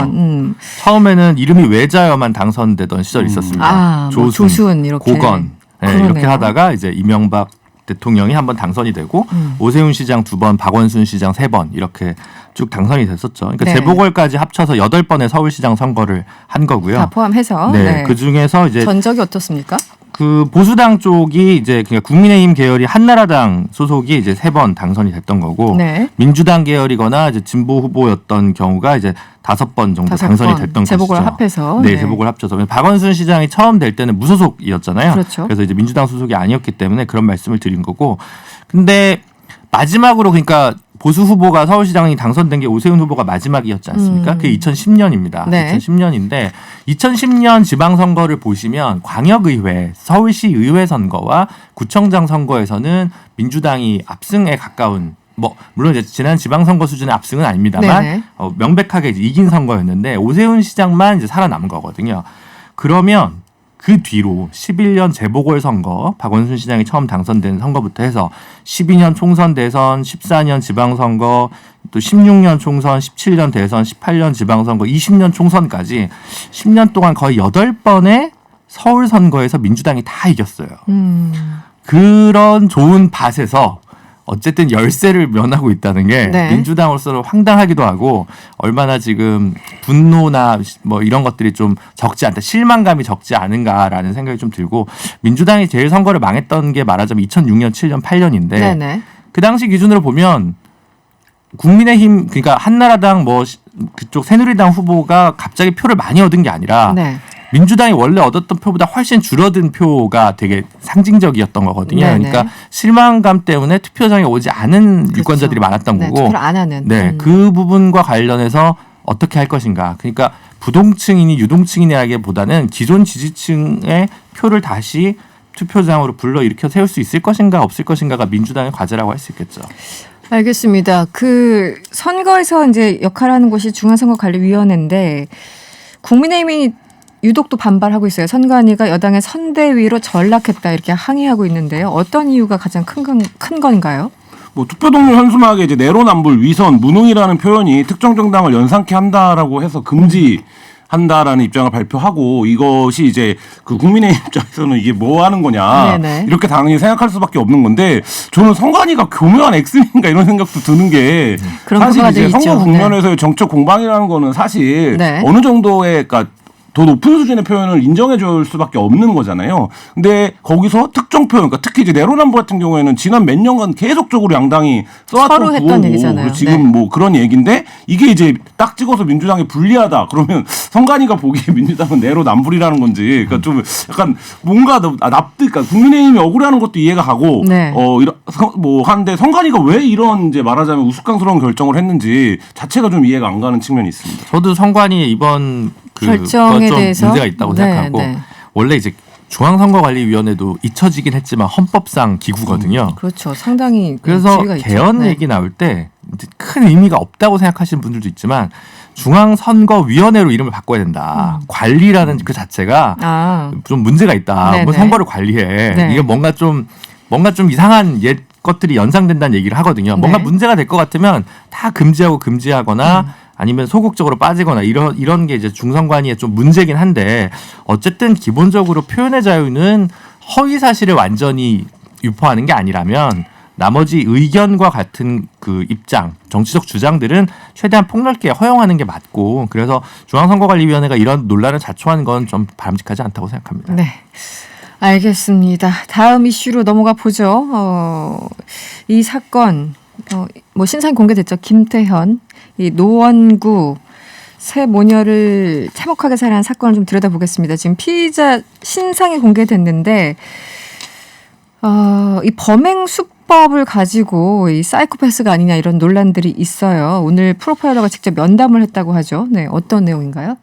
처음에는 이름이 외자여만 당선되던 시절이 있었습니다. 조순 이렇게. 고건 이렇게 하다가 이제 이명박 대통령이 한번 당선이 되고 오세훈 시장 2번, 박원순 시장 3번 이렇게 쭉 당선이 됐었죠. 그러니까 재보궐까지 합쳐서 8번의 서울시장 선거를 한 거고요. 다 포함해서. 네. 그 중에서 이제 전적이 어떻습니까? 그 보수당 쪽이 이제 그냥 국민의힘 계열이 한나라당 소속이 이제 3번 당선이 됐던 거고 민주당 계열이거나 이제 진보 후보였던 경우가 이제 5번 정도 당선이 됐던 재보궐 것이죠. 합해서. 네, 재보궐 합쳐서. 박원순 시장이 처음 될 때는 무소속이었잖아요. 그렇죠. 그래서 이제 민주당 소속이 아니었기 때문에 그런 말씀을 드린 거고. 근데 마지막으로 그러니까 보수 후보가 서울시장이 당선된 게 오세훈 후보가 마지막이었지 않습니까? 그게 2010년입니다. 네. 2010년인데 2010년 지방선거를 보시면 광역의회, 서울시 의회 선거와 구청장 선거에서는 민주당이 압승에 가까운 물론 이제 지난 지방선거 수준의 압승은 아닙니다만 명백하게 이제 이긴 선거였는데 오세훈 시장만 이제 살아남은 거거든요. 그러면 그 뒤로 11년 재보궐선거, 박원순 시장이 처음 당선된 선거부터 해서 12년 총선 대선, 14년 지방선거, 또 16년 총선, 17년 대선, 18년 지방선거, 20년 총선까지 10년 동안 거의 8번의 서울 선거에서 민주당이 다 이겼어요. 그런 좋은 밭에서 어쨌든 열세를 면하고 있다는 게 민주당으로서는 황당하기도 하고 얼마나 지금 분노나 뭐 이런 것들이 좀 적지 않다. 실망감이 적지 않은가라는 생각이 좀 들고 민주당이 제일 선거를 망했던 게 말하자면 2006년, 7년, 8년인데 그 당시 기준으로 보면 국민의힘 그러니까 한나라당 뭐 그쪽 새누리당 후보가 갑자기 표를 많이 얻은 게 아니라 민주당이 원래 얻었던 표보다 훨씬 줄어든 표가 되게 상징적이었던 거거든요. 그러니까 실망감 때문에 투표장에 오지 않은 유권자들이 많았던 거고. 투표를 안 하는. 그 부분과 관련해서 어떻게 할 것인가. 그러니까 부동층이니 유동층이냐기보다는 기존 지지층의 표를 다시 투표장으로 불러일으켜 세울 수 있을 것인가 없을 것인가가 민주당의 과제라고 할 수 있겠죠. 알겠습니다. 그 선거에서 이제 역할을 하는 곳이 중앙선거관리위원회인데 국민의힘이 유독 또 반발하고 있어요. 선관위가 여당의 선대위로 전락했다 이렇게 항의하고 있는데요. 어떤 이유가 가장 큰 건가요? 뭐 투표 동료 현수막에 이제 내로남불, 위선, 무능이라는 표현이 특정 정당을 연상케 한다라고 해서 금지한다라는 입장을 발표하고 이것이 이제 그 국민의힘 입장에서는 이게 뭐 하는 거냐 네네. 이렇게 당연히 생각할 수밖에 없는 건데 저는 선관위가 교묘한 액슨인가 이런 생각도 드는 게 그런 사실 부분이 이제 있죠. 선거 네. 국면에서의 정책 공방이라는 거는 사실 네. 어느 정도의 그러니까 더 높은 수준의 표현을 인정해 줄 수밖에 없는 거잖아요. 근데 거기서 특정 표현, 그러니까 특히 이제 내로남불 같은 경우에는 지난 몇 년간 계속적으로 양당이 써왔던 서로 했던 구호고 얘기잖아요. 그리고 지금 네. 뭐 그런 얘기인데 이게 이제 딱 찍어서 민주당에 불리하다. 그러면 선관위가 보기에 민주당은 내로남불이라는 건지, 그러니까 좀 약간 뭔가 납득, 그러니까 국민의힘이 억울해하는 것도 이해가 가고, 네. 이런 뭐 한데 선관위가 왜 이런 이제 말하자면 우스꽝스러운 결정을 했는지 자체가 좀 이해가 안 가는 측면이 있습니다. 저도 선관위 이번 결정에 좀 대해서 문제가 있다고 네, 생각하고 네. 원래 이제 중앙선거관리위원회도 잊혀지긴 했지만 헌법상 기구거든요. 그렇죠. 상당히 그래서 지위가 있죠. 개헌 네. 얘기 나올 때 큰 의미가 없다고 생각하시는 분들도 있지만 중앙선거위원회로 이름을 바꿔야 된다. 관리라는 그 자체가 아, 좀 문제가 있다. 네네. 뭐 선거를 관리해. 네. 이게 뭔가 좀 이상한 옛 것들이 연상된다는 얘기를 하거든요. 뭔가 네. 문제가 될 것 같으면 다 금지하거나 아니면 소극적으로 빠지거나 이런 게 이제 중선관위에 좀 문제긴 한데 어쨌든 기본적으로 표현의 자유는 허위 사실을 완전히 유포하는 게 아니라면 나머지 의견과 같은 그 입장, 정치적 주장들은 최대한 폭넓게 허용하는 게 맞고 그래서 중앙선거관리위원회가 이런 논란을 자초하는 건 좀 바람직하지 않다고 생각합니다. 네. 알겠습니다. 다음 이슈로 넘어가 보죠. 이 사건 뭐 신상이 공개됐죠. 김태현 이 노원구 새 모녀를 참혹하게 살해한 사건을 좀 들여다보겠습니다. 지금 피의자 신상이 공개됐는데 이 범행 수법을 가지고 이 사이코패스가 아니냐 이런 논란들이 있어요. 오늘 프로파일러가 직접 면담을 했다고 하죠. 네, 어떤 내용인가요?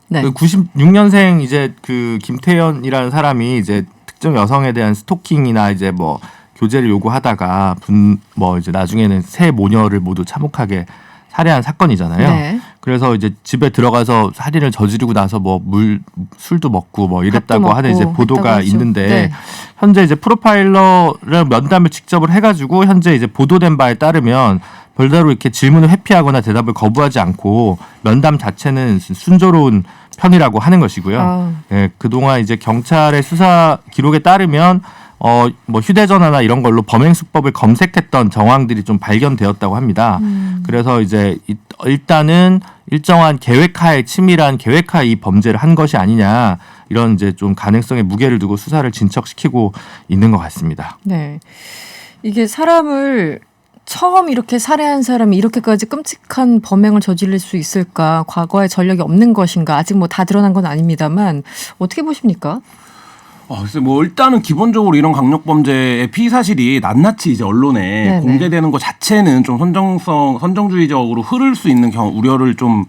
네. 그 96년생 이제 그 김태현이라는 사람이 이제 특정 여성에 대한 스토킹이나 이제 뭐 교제를 요구하다가 뭐 이제 나중에는 세 모녀를 모두 참혹하게 살해한 사건이잖아요. 네. 그래서 이제 집에 들어가서 살인을 저지르고 나서 뭐 술도 먹고 뭐 이랬다고 밥도 하는 이제 먹고 보도가 했다고 있는데 네. 현재 이제 프로파일러랑 면담을 직접을 해가지고 현재 이제 보도된 바에 따르면 별다로 이렇게 질문을 회피하거나 대답을 거부하지 않고 면담 자체는 순조로운 편이라고 하는 것이고요. 예, 그동안 이제 경찰의 수사 기록에 따르면 뭐 휴대전화나 이런 걸로 범행 수법을 검색했던 정황들이 좀 발견되었다고 합니다. 그래서 이제 일단은 일정한 계획하에 치밀한 계획하에 이 범죄를 한 것이 아니냐 이런 이제 좀 가능성에 무게를 두고 수사를 진척시키고 있는 것 같습니다. 네. 이게 사람을 처음 이렇게 살해한 사람이 이렇게까지 끔찍한 범행을 저지를 수 있을까? 과거에 전력이 없는 것인가? 아직 뭐 다 드러난 건 아닙니다만 어떻게 보십니까? 글쎄 뭐 일단은 기본적으로 이런 강력범죄의 피의 사실이 낱낱이 이제 언론에 네네. 공개되는 것 자체는 좀 선정주의적으로 흐를 수 있는 우려를 좀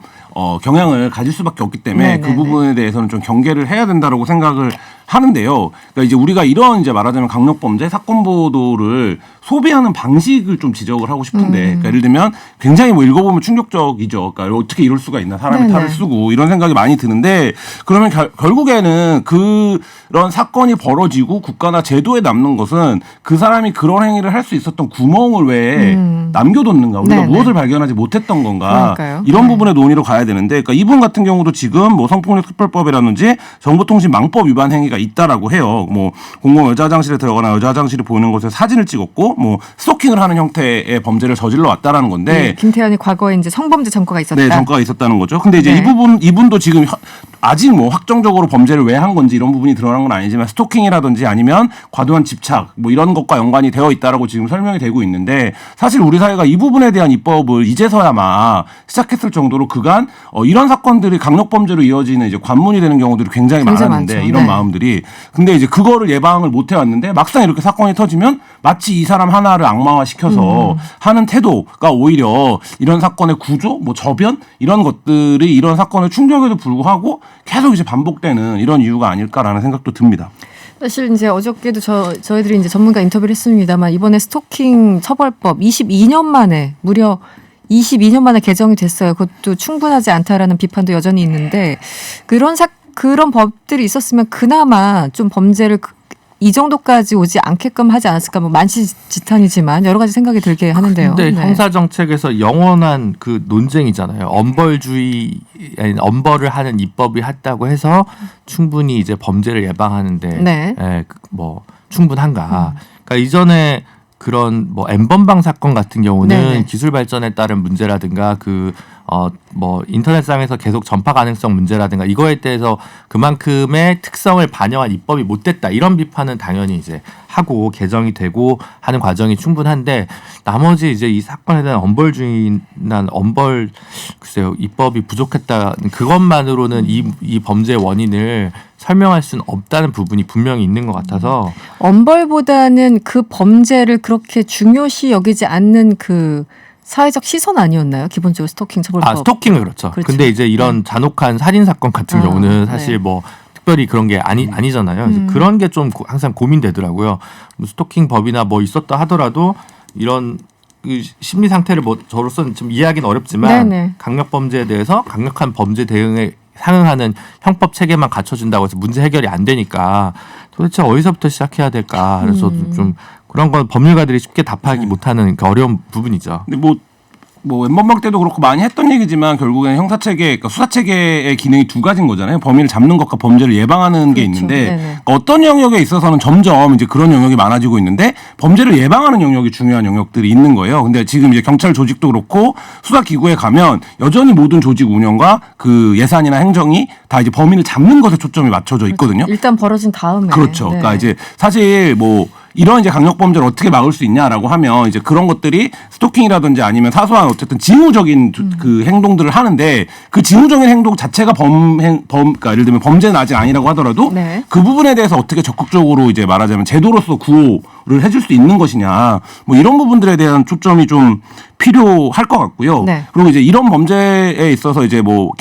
경향을 가질 수밖에 없기 때문에 네네네. 그 부분에 대해서는 좀 경계를 해야 된다라고 생각을 하는데요. 그러니까 이제 우리가 이런 이제 말하자면 강력범죄 사건 보도를 소비하는 방식을 좀 지적을 하고 싶은데, 그러니까 예를 들면 굉장히 뭐 읽어보면 충격적이죠. 그러니까 어떻게 이럴 수가 있나 사람이 네네. 탈을 쓰고 이런 생각이 많이 드는데 그러면 결국에는 그런 사건이 벌어지고 국가나 제도에 남는 것은 그 사람이 그런 행위를 할 수 있었던 구멍을 왜 남겨뒀는가, 우리가 네네. 무엇을 발견하지 못했던 건가, 그러니까요. 이런 네. 부분의 논의로 가야 되는데, 그러니까 이분 같은 경우도 지금 뭐 성폭력특별법이라든지 정보통신망법 위반 행위가 있다라고 해요. 뭐 공공 여자 화장실에 들어가나 여자 화장실을 보이는 곳에 사진을 찍었고 뭐 스토킹을 하는 형태의 범죄를 저질러 왔다라는 건데, 네, 김태현이 과거에 이제 성범죄 전과가 있었다. 네, 전과가 있었다는 거죠. 근데 이제 네. 이분도 지금 아직 뭐 확정적으로 범죄를 왜 한 건지 이런 부분이 드러난 건 아니지만 스토킹이라든지 아니면 과도한 집착 뭐 이런 것과 연관이 되어 있다라고 지금 설명이 되고 있는데, 사실 우리 사회가 이 부분에 대한 입법을 이제서야마 시작했을 정도로 그간 이런 사건들이 강력범죄로 이어지는 이제 관문이 되는 경우들이 굉장히 많았는데 많죠. 이런 네. 마음들이, 근데 이제 그거를 예방을 못 해왔는데 막상 이렇게 사건이 터지면 마치 이 사람 하나를 악마화시켜서 하는 태도가 오히려 이런 사건의 구조, 뭐 저변 이런 것들이 이런 사건의 충격에도 불구하고 계속 이제 반복되는 이런 이유가 아닐까라는 생각도 듭니다. 사실 이제 어저께도 저희들이 이제 전문가 인터뷰를 했습니다만 이번에 스토킹 처벌법 22년 만에 무려 22년 만에 개정이 됐어요. 그것도 충분하지 않다라는 비판도 여전히 있는데 그런 법들이 있었으면 그나마 좀 범죄를 이 정도까지 오지 않게끔 하지 않았을까. 뭐 만시지탄이지만 여러 가지 생각이 들게 하는데요. 근데 형사 정책에서 영원한 그 논쟁이잖아요. 엄벌주의, 아니, 엄벌을 하는 입법이 했다고 해서 충분히 이제 범죄를 예방하는데 네. 뭐 충분한가. 그러니까 이전에 그런 뭐 N번방 사건 같은 경우는 네네. 기술 발전에 따른 문제라든가 뭐 인터넷상에서 계속 전파 가능성 문제라든가 이거에 대해서 그만큼의 특성을 반영한 입법이 못 됐다 이런 비판은 당연히 이제 하고 개정이 되고 하는 과정이 충분한데 나머지 이제 이 사건에 대한 엄벌주의나 글쎄요 입법이 부족했다 그것만으로는 이 범죄의 원인을 설명할 수는 없다는 부분이 분명히 있는 것 같아서 엄벌보다는 그 범죄를 그렇게 중요시 여기지 않는 그 사회적 시선 아니었나요? 기본적으로 스토킹 처벌법. 스토킹은 그렇죠. 근데 이제 이런 잔혹한 살인 사건 같은 경우는 사실 뭐 특별히 그런 게 아니잖아요. 그래서 그런 게 좀 항상 고민되더라고요. 뭐 스토킹 법이나 뭐 있었다 하더라도 이런 그 심리 상태를 뭐 저로서는 좀 이해하기는 어렵지만 네네. 강력 범죄에 대해서 강력한 범죄 대응에 상응하는 형법 체계만 갖춰준다고 해서 문제 해결이 안 되니까 도대체 어디서부터 시작해야 될까. 그래서 좀 그런 건 법률가들이 쉽게 답하기 못하는 어려운 부분이죠. 근데 뭐 N번방 때도 그렇고 많이 했던 얘기지만 결국에는 형사체계, 그러니까 수사체계의 기능이 두 가지인 거잖아요. 범인을 잡는 것과 범죄를 예방하는 게 있는데 그러니까 어떤 영역에 있어서는 점점 이제 그런 영역이 많아지고 있는데 범죄를 예방하는 영역이 중요한 영역들이 있는 거예요. 근데 지금 이제 경찰 조직도 그렇고 수사기구에 가면 여전히 모든 조직 운영과 그 예산이나 행정이 다 이제 범인을 잡는 것에 초점이 맞춰져 있거든요. 일단 벌어진 다음에. 그렇죠. 그러니까 이제 사실 뭐 이런 이제 강력 범죄를 어떻게 막을 수 있냐라고 하면 이제 그런 것들이 스토킹이라든지 아니면 사소한 어쨌든 징후적인 그 행동들을 하는데 그 징후적인 행동 자체가 그러니까 예를 들면 범죄는 아직 아니라고 하더라도 그 부분에 대해서 어떻게 적극적으로 이제 말하자면 제도로서 구호를 해줄 수 있는 것이냐 뭐 이런 부분들에 대한 초점이 좀 필요할 것 같고요. 그리고 이제 이런 범죄에 있어서 이제 뭐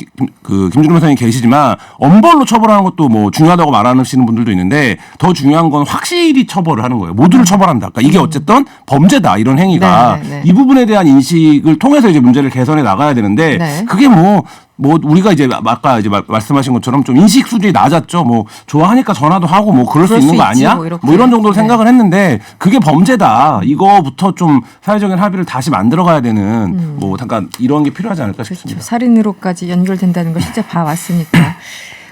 그 김준호 변호사님 계시지만 엄벌로 처벌하는 것도 뭐 중요하다고 말하시는 분들도 있는데 더 중요한 건 확실히 처벌을 하는 거예요. 모두를 처벌한다. 그러니까 이게 어쨌든 범죄다 이런 행위가 이 부분에 대한 인식을 통해서 이제 문제를 개선해 나가야 되는데 그게 뭐 우리가 이제 아까 이제 말씀하신 것처럼 좀 인식 수준이 낮았죠. 뭐 좋아하니까 전화도 하고 뭐 그럴 수 있는 거 아니야? 뭐 이런 정도로 생각을 했는데 그게 범죄다. 이거부터 좀 사회적인 합의를 다시 만들어가야 되는 뭐 잠깐 이런 게 필요하지 않을까 싶습니다. 그렇죠. 살인으로까지 연결된다는 걸 실제 봐왔으니까.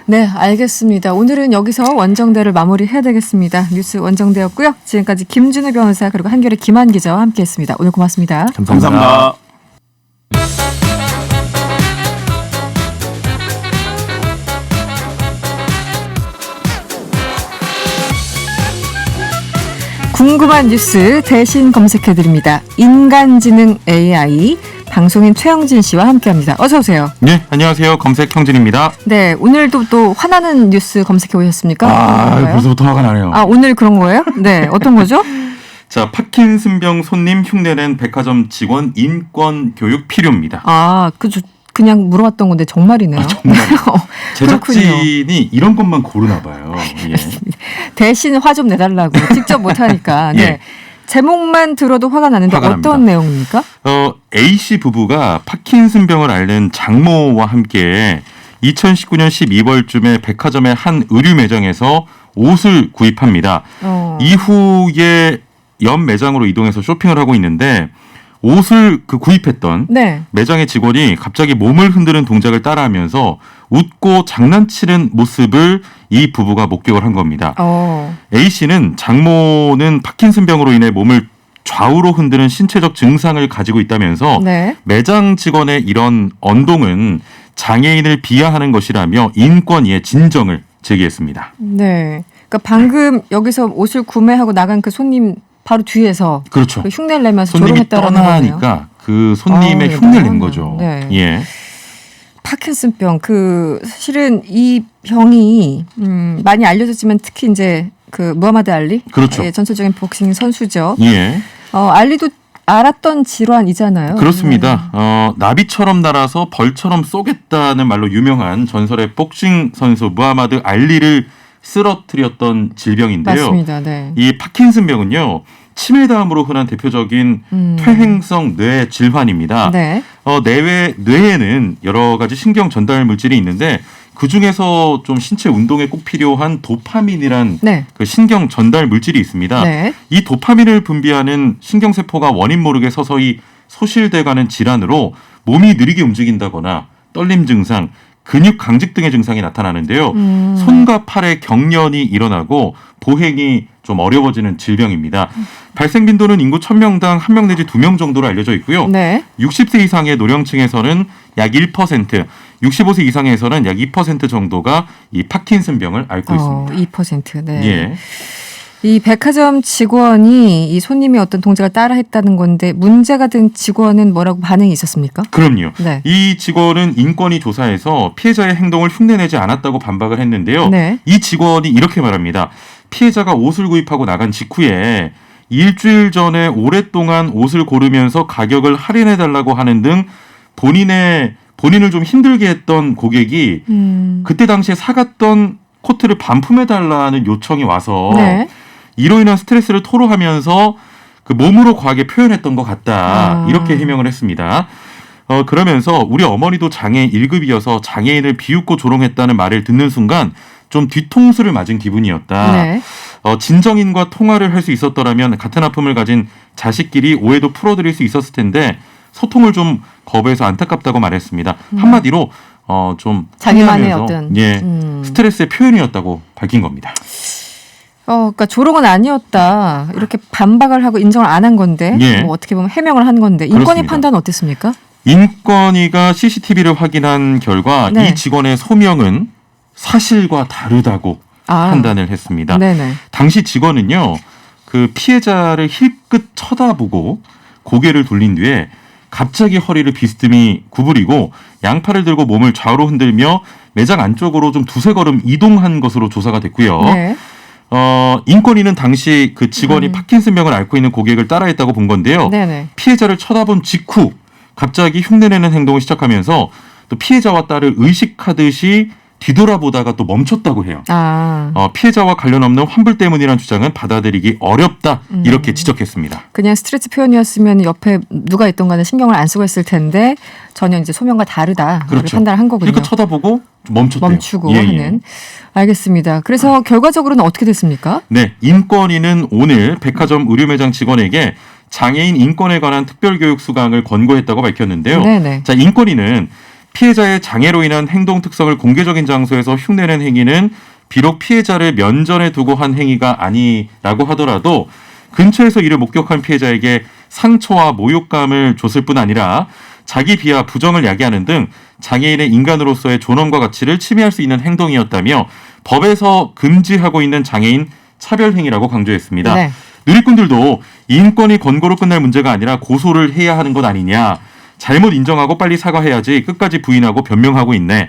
네, 알겠습니다. 오늘은 여기서 원정대를 마무리해야 되겠습니다. 뉴스 원정대였고요. 지금까지 김준우 변호사 그리고 한겨레 김한 기자와 함께했습니다. 오늘 고맙습니다. 감사합니다. 궁금한 뉴스 대신 검색해드립니다. 인간지능 AI 방송인 최영진 씨와 함께합니다. 어서 오세요. 네, 안녕하세요. 검색형진입니다. 네, 오늘도 또 화나는 뉴스 검색해 오셨습니까? 벌써부터 화가 나네요. 오늘 그런 거예요? 네, 어떤 거죠? 자, 파킨슨병 손님 흉내낸 백화점 직원 인권 교육 필요입니다. 그냥 물어봤던 건데 정말이네요. 정말요. 제작진이 이런 것만 고르나 봐요. 예. 대신 화 좀 내달라고 직접 못하니까. 네. 예. 제목만 들어도 화가 나는데 화가 어떤 납니다. 내용입니까? A씨 부부가 파킨슨병을 앓는 장모와 함께 2019년 12월쯤에 백화점의 한 의류 매장에서 옷을 구입합니다. 이후에 옆 매장으로 이동해서 쇼핑을 하고 있는데 옷을 구입했던 매장의 직원이 갑자기 몸을 흔드는 동작을 따라하면서 웃고 장난치는 모습을 이 부부가 목격을 한 겁니다. A씨는 장모는 파킨슨병으로 인해 몸을 좌우로 흔드는 신체적 증상을 가지고 있다면서 매장 직원의 이런 언동은 장애인을 비하하는 것이라며 인권위에 진정을 제기했습니다. 네, 그러니까 방금 여기서 옷을 구매하고 나간 그 손님 바로 뒤에서 그렇죠. 그 흉내를 내면서 손님이 조롱했다라는 거네요. 떠나니까 그 손님의 흉내를 낸 거죠. 네. 예. 파킨슨병 사실은 이 병이 많이 알려졌지만 특히 이제 그 무하마드 알리 그렇죠. 전설적인 복싱 선수죠. 예. 알리도 알았던 질환이잖아요. 그렇습니다. 나비처럼 날아서 벌처럼 쏘겠다는 말로 유명한 전설의 복싱 선수 무하마드 알리를 쓰러뜨렸던 질병인데요. 맞습니다. 네. 이 파킨슨병은요. 치매 다음으로 흔한 대표적인 퇴행성 뇌 질환입니다. 네. 뇌에는 여러 가지 신경 전달 물질이 있는데 그 중에서 좀 신체 운동에 꼭 필요한 도파민이란 네. 그 신경 전달 물질이 있습니다. 네. 이 도파민을 분비하는 신경세포가 원인 모르게 서서히 소실돼가는 질환으로 몸이 느리게 움직인다거나 떨림 증상, 근육 강직 등의 증상이 나타나는데요. 손과 팔에 경련이 일어나고 보행이 좀 어려워지는 질병입니다. 발생 빈도는 인구 1000명당 1명 내지 2명 정도로 알려져 있고요. 네. 60세 이상의 노령층에서는 약 1%, 65세 이상에서는 약 2% 정도가 이 파킨슨병을 앓고 있습니다. 2%. 네. 예. 이 백화점 직원이 이 손님이 어떤 동작을 따라 했다는 건데 문제가 된 직원은 뭐라고 반응이 있었습니까? 그럼요. 네. 이 직원은 인권위 조사에서 피해자의 행동을 흉내내지 않았다고 반박을 했는데요. 네. 이 직원이 이렇게 말합니다. 피해자가 옷을 구입하고 나간 직후에 일주일 전에 오랫동안 옷을 고르면서 가격을 할인해달라고 하는 등 본인을 좀 힘들게 했던 고객이 그때 당시에 사갔던 코트를 반품해달라는 요청이 와서 네. 이로 인한 스트레스를 토로하면서 그 몸으로 과하게 표현했던 것 같다. 이렇게 해명을 했습니다. 그러면서 우리 어머니도 장애인 1급이어서 장애인을 비웃고 조롱했다는 말을 듣는 순간 좀 뒤통수를 맞은 기분이었다. 네. 진정인과 통화를 할 수 있었더라면 같은 아픔을 가진 자식끼리 오해도 풀어드릴 수 있었을 텐데 소통을 좀 거부해서 안타깝다고 말했습니다. 한마디로 좀 자기만의 통화하면서, 어떤 스트레스의 표현이었다고 밝힌 겁니다. 그러니까 조롱은 아니었다. 이렇게 반박을 하고 인정을 안 한 건데 예. 뭐 어떻게 보면 해명을 한 건데 인권위 그렇습니다. 판단은 어땠습니까? 인권위가 CCTV를 확인한 결과 네. 이 직원의 소명은 사실과 다르다고 판단을 했습니다. 네네. 당시 직원은요, 그 피해자를 힐끗 쳐다보고 고개를 돌린 뒤에 갑자기 허리를 비스듬히 구부리고 양팔을 들고 몸을 좌우로 흔들며 매장 안쪽으로 좀 두세 걸음 이동한 것으로 조사가 됐고요. 네. 인권위는 당시 그 직원이 파킨슨병을 앓고 있는 고객을 따라했다고 본 건데요. 네네. 피해자를 쳐다본 직후 갑자기 흉내내는 행동을 시작하면서 또 피해자와 딸을 의식하듯이 뒤돌아보다가 또 멈췄다고 해요. 피해자와 관련 없는 환불 때문이라는 주장은 받아들이기 어렵다 이렇게 지적했습니다. 그냥 스트레스 표현이었으면 옆에 누가 있던 간에 신경을 안 쓰고 했을 텐데 전혀 이제 소명과 다르다. 그렇죠. 판단을 한 거군요. 그러니까 쳐다보고 멈췄대요. 멈추고 예, 하는. 알겠습니다. 그래서 결과적으로는 어떻게 됐습니까? 네, 인권위는 오늘 백화점 의류매장 직원에게 장애인 인권에 관한 특별교육 수강을 권고했다고 밝혔는데요. 네네. 자, 인권위는 피해자의 장애로 인한 행동 특성을 공개적인 장소에서 흉내낸 행위는 비록 피해자를 면전에 두고 한 행위가 아니라고 하더라도 근처에서 이를 목격한 피해자에게 상처와 모욕감을 줬을 뿐 아니라 자기 비하, 부정을 야기하는 등 장애인의 인간으로서의 존엄과 가치를 침해할 수 있는 행동이었다며 법에서 금지하고 있는 장애인 차별 행위라고 강조했습니다. 네. 누리꾼들도 인권이 권고로 끝날 문제가 아니라 고소를 해야 하는 것 아니냐. 잘못 인정하고 빨리 사과해야지 끝까지 부인하고 변명하고 있네.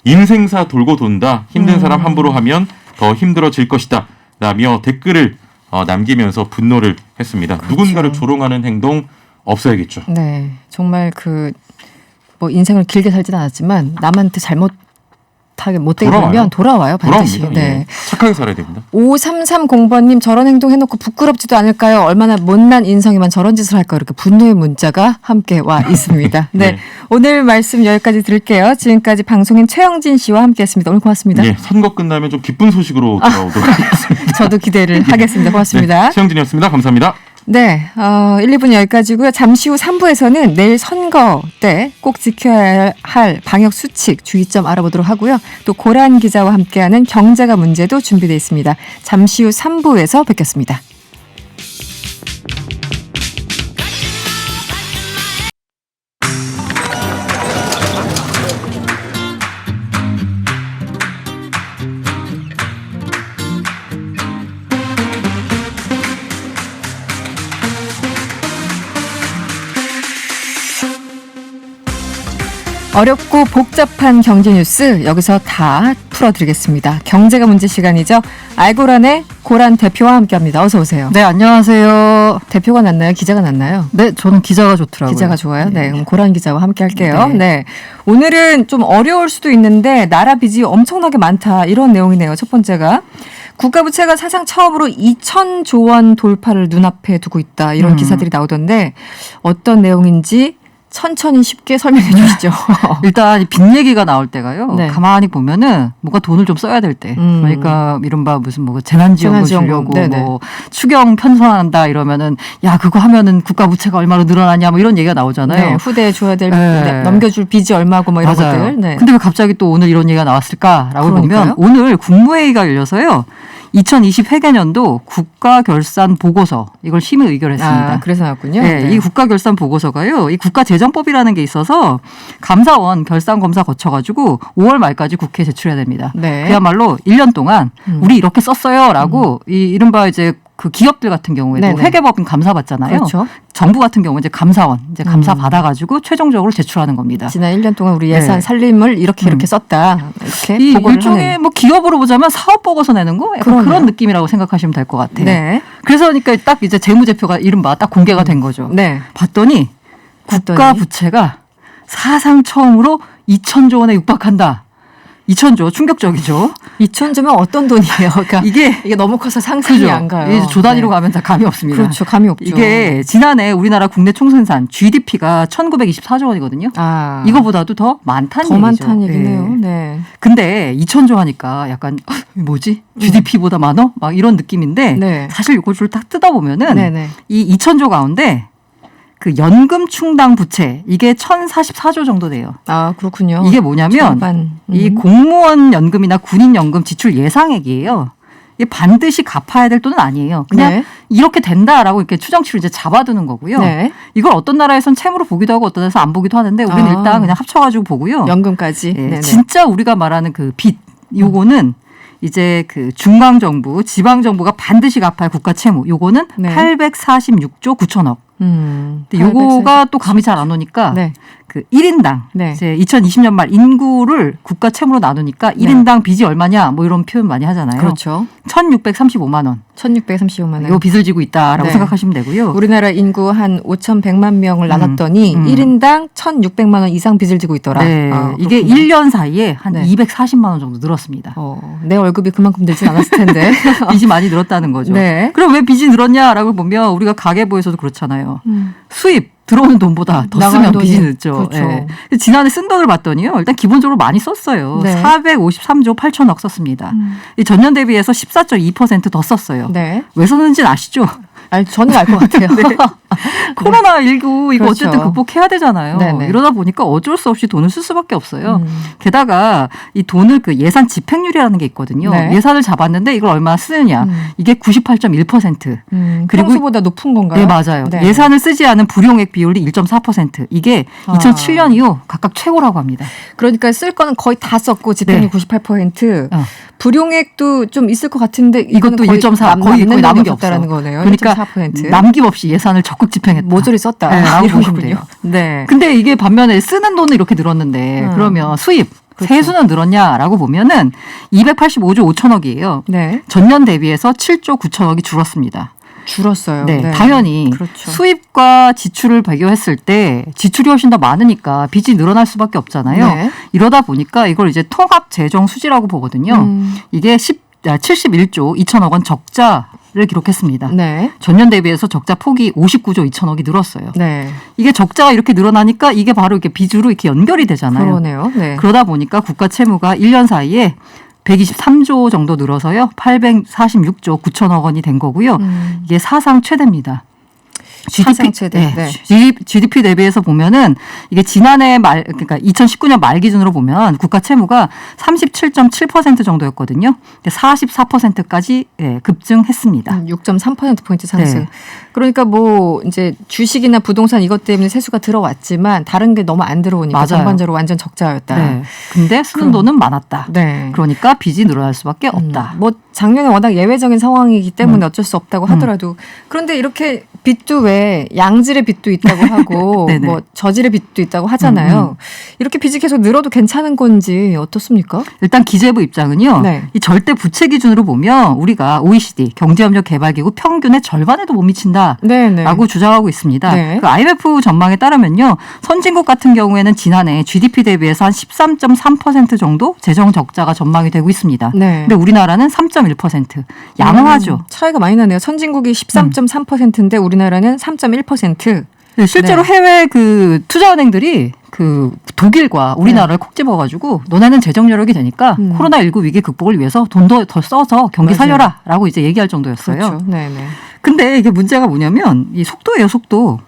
인생사 돌고 돈다. 힘든 사람 함부로 하면 더 힘들어질 것이다. 라며 댓글을 남기면서 분노를 했습니다. 그렇죠. 누군가를 조롱하는 행동 없어야겠죠. 네. 정말 뭐 인생을 길게 살진 않았지만 남한테 잘못하게 못되게 보면 돌아와요. 반드시. 돌아옵니다. 네. 예. 착하게 살아야 됩니다. 5330번님 저런 행동 해놓고 부끄럽지도 않을까요? 얼마나 못난 인성이만 저런 짓을 할까요? 이렇게 분노의 문자가 함께 와 있습니다. 네. 네. 오늘 말씀 여기까지 드릴게요. 지금까지 방송인 최영진 씨와 함께했습니다. 오늘 고맙습니다. 예, 선거 끝나면 좀 기쁜 소식으로 돌아오도록 하겠습니다. 저도 기대를 하겠습니다. 고맙습니다. 네, 최영진이었습니다. 감사합니다. 네, 1, 2분 여기까지고요. 잠시 후 3부에서는 내일 선거 때 꼭 지켜야 할 방역 수칙, 주의점 알아보도록 하고요. 또 고란 기자와 함께하는 경제가 문제도 준비되어 있습니다. 잠시 후 3부에서 뵙겠습니다. 어렵고 복잡한 경제 뉴스 여기서 다 풀어드리겠습니다. 경제가 문제 시간이죠. 알고란의 고란 대표와 함께합니다. 어서 오세요. 네, 안녕하세요. 대표가 낫나요? 기자가 낫나요? 네, 저는 기자가 좋더라고요. 기자가 좋아요? 네, 네. 그럼 고란 기자와 함께할게요. 네. 네, 오늘은 좀 어려울 수도 있는데 나라 빚이 엄청나게 많다 이런 내용이네요. 첫 번째가 국가부채가 사상 처음으로 2,000조 원 돌파를 눈앞에 두고 있다 이런 기사들이 나오던데 어떤 내용인지 천천히 쉽게 설명해 주시죠. 일단 빚 얘기가 나올 때가요. 네. 가만히 보면은 뭔가 돈을 좀 써야 될 때. 그러니까 이른바 무슨 뭐 재난지원금 주려고 네네. 뭐 추경 편성한다 이러면은 야 그거 하면은 국가 부채가 얼마로 늘어나냐 뭐 이런 얘기가 나오잖아요. 네, 후대에 줘야 될 네. 넘겨줄 빚이 얼마고 뭐 이런 맞아요. 것들. 네. 근데 왜 갑자기 또 오늘 이런 얘기가 나왔을까라고 그러니까요. 보면 오늘 국무회의가 열려서요. 2020 회계년도 국가결산 보고서 이걸 심의 의결했습니다. 아, 그래서 나왔군요. 네, 네. 이 국가결산 보고서가요. 이 국가재정법이라는 게 있어서 감사원 결산 검사 거쳐가지고 5월 말까지 국회에 제출해야 됩니다. 네. 그야말로 1년 동안 우리 이렇게 썼어요라고 이 이른바 이제 그 기업들 같은 경우에도 네네. 회계법인 감사 받잖아요. 그렇죠. 정부 같은 경우 이제 감사원 이제 감사 받아가지고 최종적으로 제출하는 겁니다. 지난 1년 동안 우리 예산 네. 살림을 이렇게 썼다. 이렇게 이 보고를 일종의 하는. 뭐 기업으로 보자면 사업 보고서 내는 거 약간 그러네요. 그런 느낌이라고 생각하시면 될 것 같아요. 네. 그래서 그러니까 딱 이제 재무제표가 이른바 딱 공개가 된 거죠. 네. 봤더니 국가 부채가 사상 처음으로 2,000조 원에 육박한다. 2,000조 충격적이죠. 2,000조면 어떤 돈이에요? 그러니까 이게 너무 커서 상상이 그죠? 안 가요. 이게 조 단위로 네. 가면 다 감이 없습니다. 그렇죠. 감이 없죠. 이게 지난해 우리나라 국내 총생산 GDP가 1,924조 원이거든요. 아, 이거보다도 더 많다는 더 얘기죠. 많다는 얘기네요. 네. 네. 근데 2,000조 하니까 약간 뭐지? GDP보다 많어? 막 이런 느낌인데 네. 사실 이거를 딱 뜯어보면은 네네. 이 2,000조 가운데 그 연금 충당 부채 이게 1,044조 정도 돼요. 아, 그렇군요. 이게 뭐냐면 절반. 이 공무원 연금이나 군인 연금 지출 예상액이에요. 이게 반드시 갚아야 될 돈은 아니에요. 그냥 네. 이렇게 된다라고 이렇게 추정치로 이제 잡아두는 거고요. 네. 이걸 어떤 나라에선 채무로 보기도 하고 어떤 데서 안 보기도 하는데 우리는 아. 일단 그냥 합쳐가지고 보고요. 연금까지. 예, 네네. 진짜 우리가 말하는 그 빚 요거는 이제 그 중앙정부, 지방정부가 반드시 갚아야 국가 채무. 요거는 네. 846조 9천억. 근데 840. 요거가 또 감이 잘 안 오니까 네. 그 1인당 네. 이제 2020년 말 인구를 국가 채무로 나누니까 1인당 빚이 얼마냐 뭐 이런 표현 많이 하잖아요. 그렇죠. 1,635만 원. 1,635만 원. 요 빚을 지고 있다라고 네. 생각하시면 되고요. 우리나라 인구 한 5,100만 명을 나눴더니 1인당 1,600만 원 이상 빚을 지고 있더라. 네. 아, 이게 그렇군요. 1년 사이에 한 네. 240만 원 정도 늘었습니다. 내 월급이 그만큼 늘진 않았을 텐데. 빚이 많이 늘었다는 거죠. 네. 그럼 왜 빚이 늘었냐라고 보면 우리가 가계부에서도 그렇잖아요. 수입 들어오는 돈보다 더 나가는 쓰면 돈이. 빚이 늘죠. 그렇죠. 예. 지난해 쓴 돈을 봤더니요. 일단 기본적으로 많이 썼어요. 네. 453조 8천억 썼습니다. 이 전년 대비해서 14.2% 더 썼어요. 네. 왜 썼는지는 아시죠? 아니, 저는 알 것 같아요. 코로나19 이거 그렇죠. 어쨌든 극복해야 되잖아요. 네네. 이러다 보니까 어쩔 수 없이 돈을 쓸 수밖에 없어요. 게다가 이 돈을 그 예산 집행률이라는 게 있거든요. 네. 예산을 잡았는데 이걸 얼마나 쓰느냐. 이게 98.1%. 그리고 평소보다 높은 건가요? 네, 맞아요. 네. 예산을 쓰지 않은 불용액 비율이 1.4%. 이게 아. 2007년 이후 각각 최고라고 합니다. 그러니까 쓸 거는 거의 다 썼고 집행률 네. 98%. 어. 불용액도 좀 있을 것 같은데 이것도 이거는 1.4 거의 남는 남은 돈이 게 없어. 없다라는 거네요. 그러니까 1.4%. 남김없이 예산을 적극 집행했다. 모조리 썼다. 네, 라고 이런 보시면 거군요. 돼요. 네. 근데 이게 반면에 쓰는 돈은 이렇게 늘었는데 그러면 수입 그렇죠. 세수는 늘었냐라고 보면은 285조 5천억이에요. 네. 전년 대비해서 7조 9천억이 줄었습니다. 줄었어요. 네, 네. 당연히 그렇죠. 수입과 지출을 비교했을 때 지출이 훨씬 더 많으니까 빚이 늘어날 수밖에 없잖아요. 네. 이러다 보니까 이걸 이제 통합 재정 수지라고 보거든요. 이게 71조 2천억 원 적자를 기록했습니다. 네. 전년 대비해서 적자 폭이 59조 2천억이 늘었어요. 네. 이게 적자가 이렇게 늘어나니까 이게 바로 이렇게 빚으로 이렇게 연결이 되잖아요. 그러네요. 네. 그러다 보니까 국가 채무가 1년 사이에 123조 정도 늘어서요. 846조 9천억 원이 된 거고요. 이게 사상 최대입니다. 사상 최대. 네. GDP 대비해서 보면은 이게 지난해 말 그러니까 2019년 말 기준으로 보면 국가 채무가 37.7% 정도였거든요. 44%까지 급증했습니다. 6.3%포인트 상승. 네. 그러니까 뭐 이제 주식이나 부동산 이것 때문에 세수가 들어왔지만 다른 게 너무 안 들어오니까 맞아요. 전반적으로 완전 적자였다. 네. 근데 쓰는 돈은 많았다. 네. 그러니까 빚이 늘어날 수밖에 없다. 뭐 작년에 워낙 예외적인 상황이기 때문에 어쩔 수 없다고 하더라도 그런데 이렇게 빚도 왜 양질의 빚도 있다고 하고 네네. 뭐 저질의 빚도 있다고 하잖아요. 이렇게 빚이 계속 늘어도 괜찮은 건지 어떻습니까? 일단 기재부 입장은요. 네. 이 절대 부채 기준으로 보면 우리가 OECD 경제협력개발기구 평균의 절반에도 못 미친다라고 네네. 주장하고 있습니다. 네. 그 IMF 전망에 따르면요. 선진국 같은 경우에는 지난해 GDP 대비해서 한 13.3% 정도 재정 적자가 전망이 되고 있습니다. 네. 근데 우리나라는 3.1%. 양호하죠. 차이가 많이 나네요. 선진국이 13.3%인데 우리나라는 3.1%. 네, 실제로 네. 해외 그 투자은행들이 그 독일과 우리나라를 콕 집어가지고 너네는 재정 여력이 되니까 코로나19 위기 극복을 위해서 돈 더 써서 경기 맞아요. 살려라라고 이제 얘기할 정도였어요. 그렇죠. 네네. 근데 이게 문제가 뭐냐면 이 속도예요, 속도.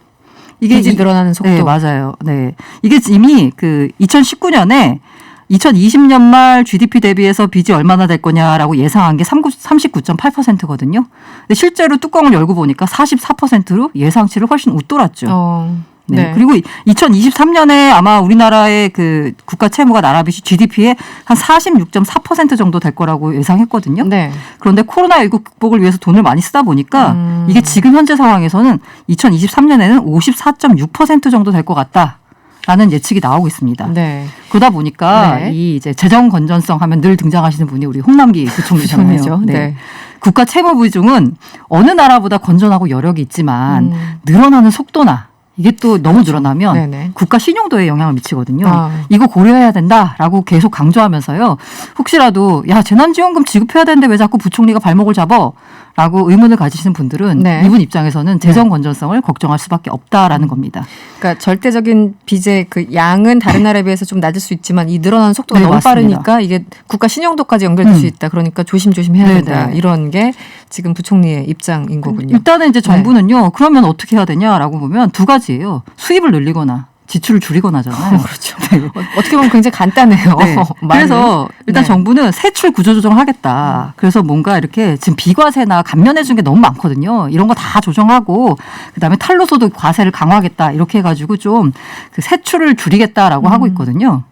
이게 빚이 늘어나는 속도. 네, 맞아요. 네. 이게 이미 그 2019년에 2020년 말 GDP 대비해서 빚이 얼마나 될 거냐라고 예상한 게 39.8%거든요. 근데 실제로 뚜껑을 열고 보니까 44%로 예상치를 훨씬 웃돌았죠. 네. 네. 그리고 2023년에 아마 우리나라의 그 국가 채무가 나라빚이 GDP의 한 46.4% 정도 될 거라고 예상했거든요. 네. 그런데 코로나19 극복을 위해서 돈을 많이 쓰다 보니까 이게 지금 현재 상황에서는 2023년에는 54.6% 정도 될 것 같다. 라는 예측이 나오고 있습니다. 네. 그러다 보니까 네. 이 이제 재정 건전성 하면 늘 등장하시는 분이 우리 홍남기 부총리잖아요. 부총리죠. 네. 국가 채무 비중은 어느 나라보다 건전하고 여력이 있지만 늘어나는 속도나 이게 또 너무 늘어나면 네네. 국가 신용도에 영향을 미치거든요. 아. 이거 고려해야 된다라고 계속 강조하면서요. 혹시라도 야 재난지원금 지급해야 되는데 왜 자꾸 부총리가 발목을 잡아? 라고 의문을 가지시는 분들은 네. 이분 입장에서는 재정 건전성을 걱정할 수밖에 없다라는 겁니다. 그러니까 절대적인 빚의 그 양은 다른 나라에 비해서 좀 낮을 수 있지만 이 늘어나는 속도가 네, 너무 맞습니다. 빠르니까 이게 국가 신용도까지 연결될 수 있다. 그러니까 조심조심 해야 네, 된다. 네. 이런 게 지금 부총리의 입장인 거군요. 일단은 이제 정부는요. 그러면 어떻게 해야 되냐라고 보면 두 가지예요. 수입을 늘리거나 지출을 줄이거나잖아요. 그렇죠. 어떻게 보면 굉장히 간단해요. 네. 그래서 일단 네. 정부는 세출 구조 조정을 하겠다. 그래서 뭔가 이렇게 지금 비과세나 감면해 준 게 너무 많거든요. 이런 거 다 조정하고 그다음에 탄로소득 과세를 강화하겠다. 이렇게 해가지고 좀 그 세출을 줄이겠다라고 하고 있거든요.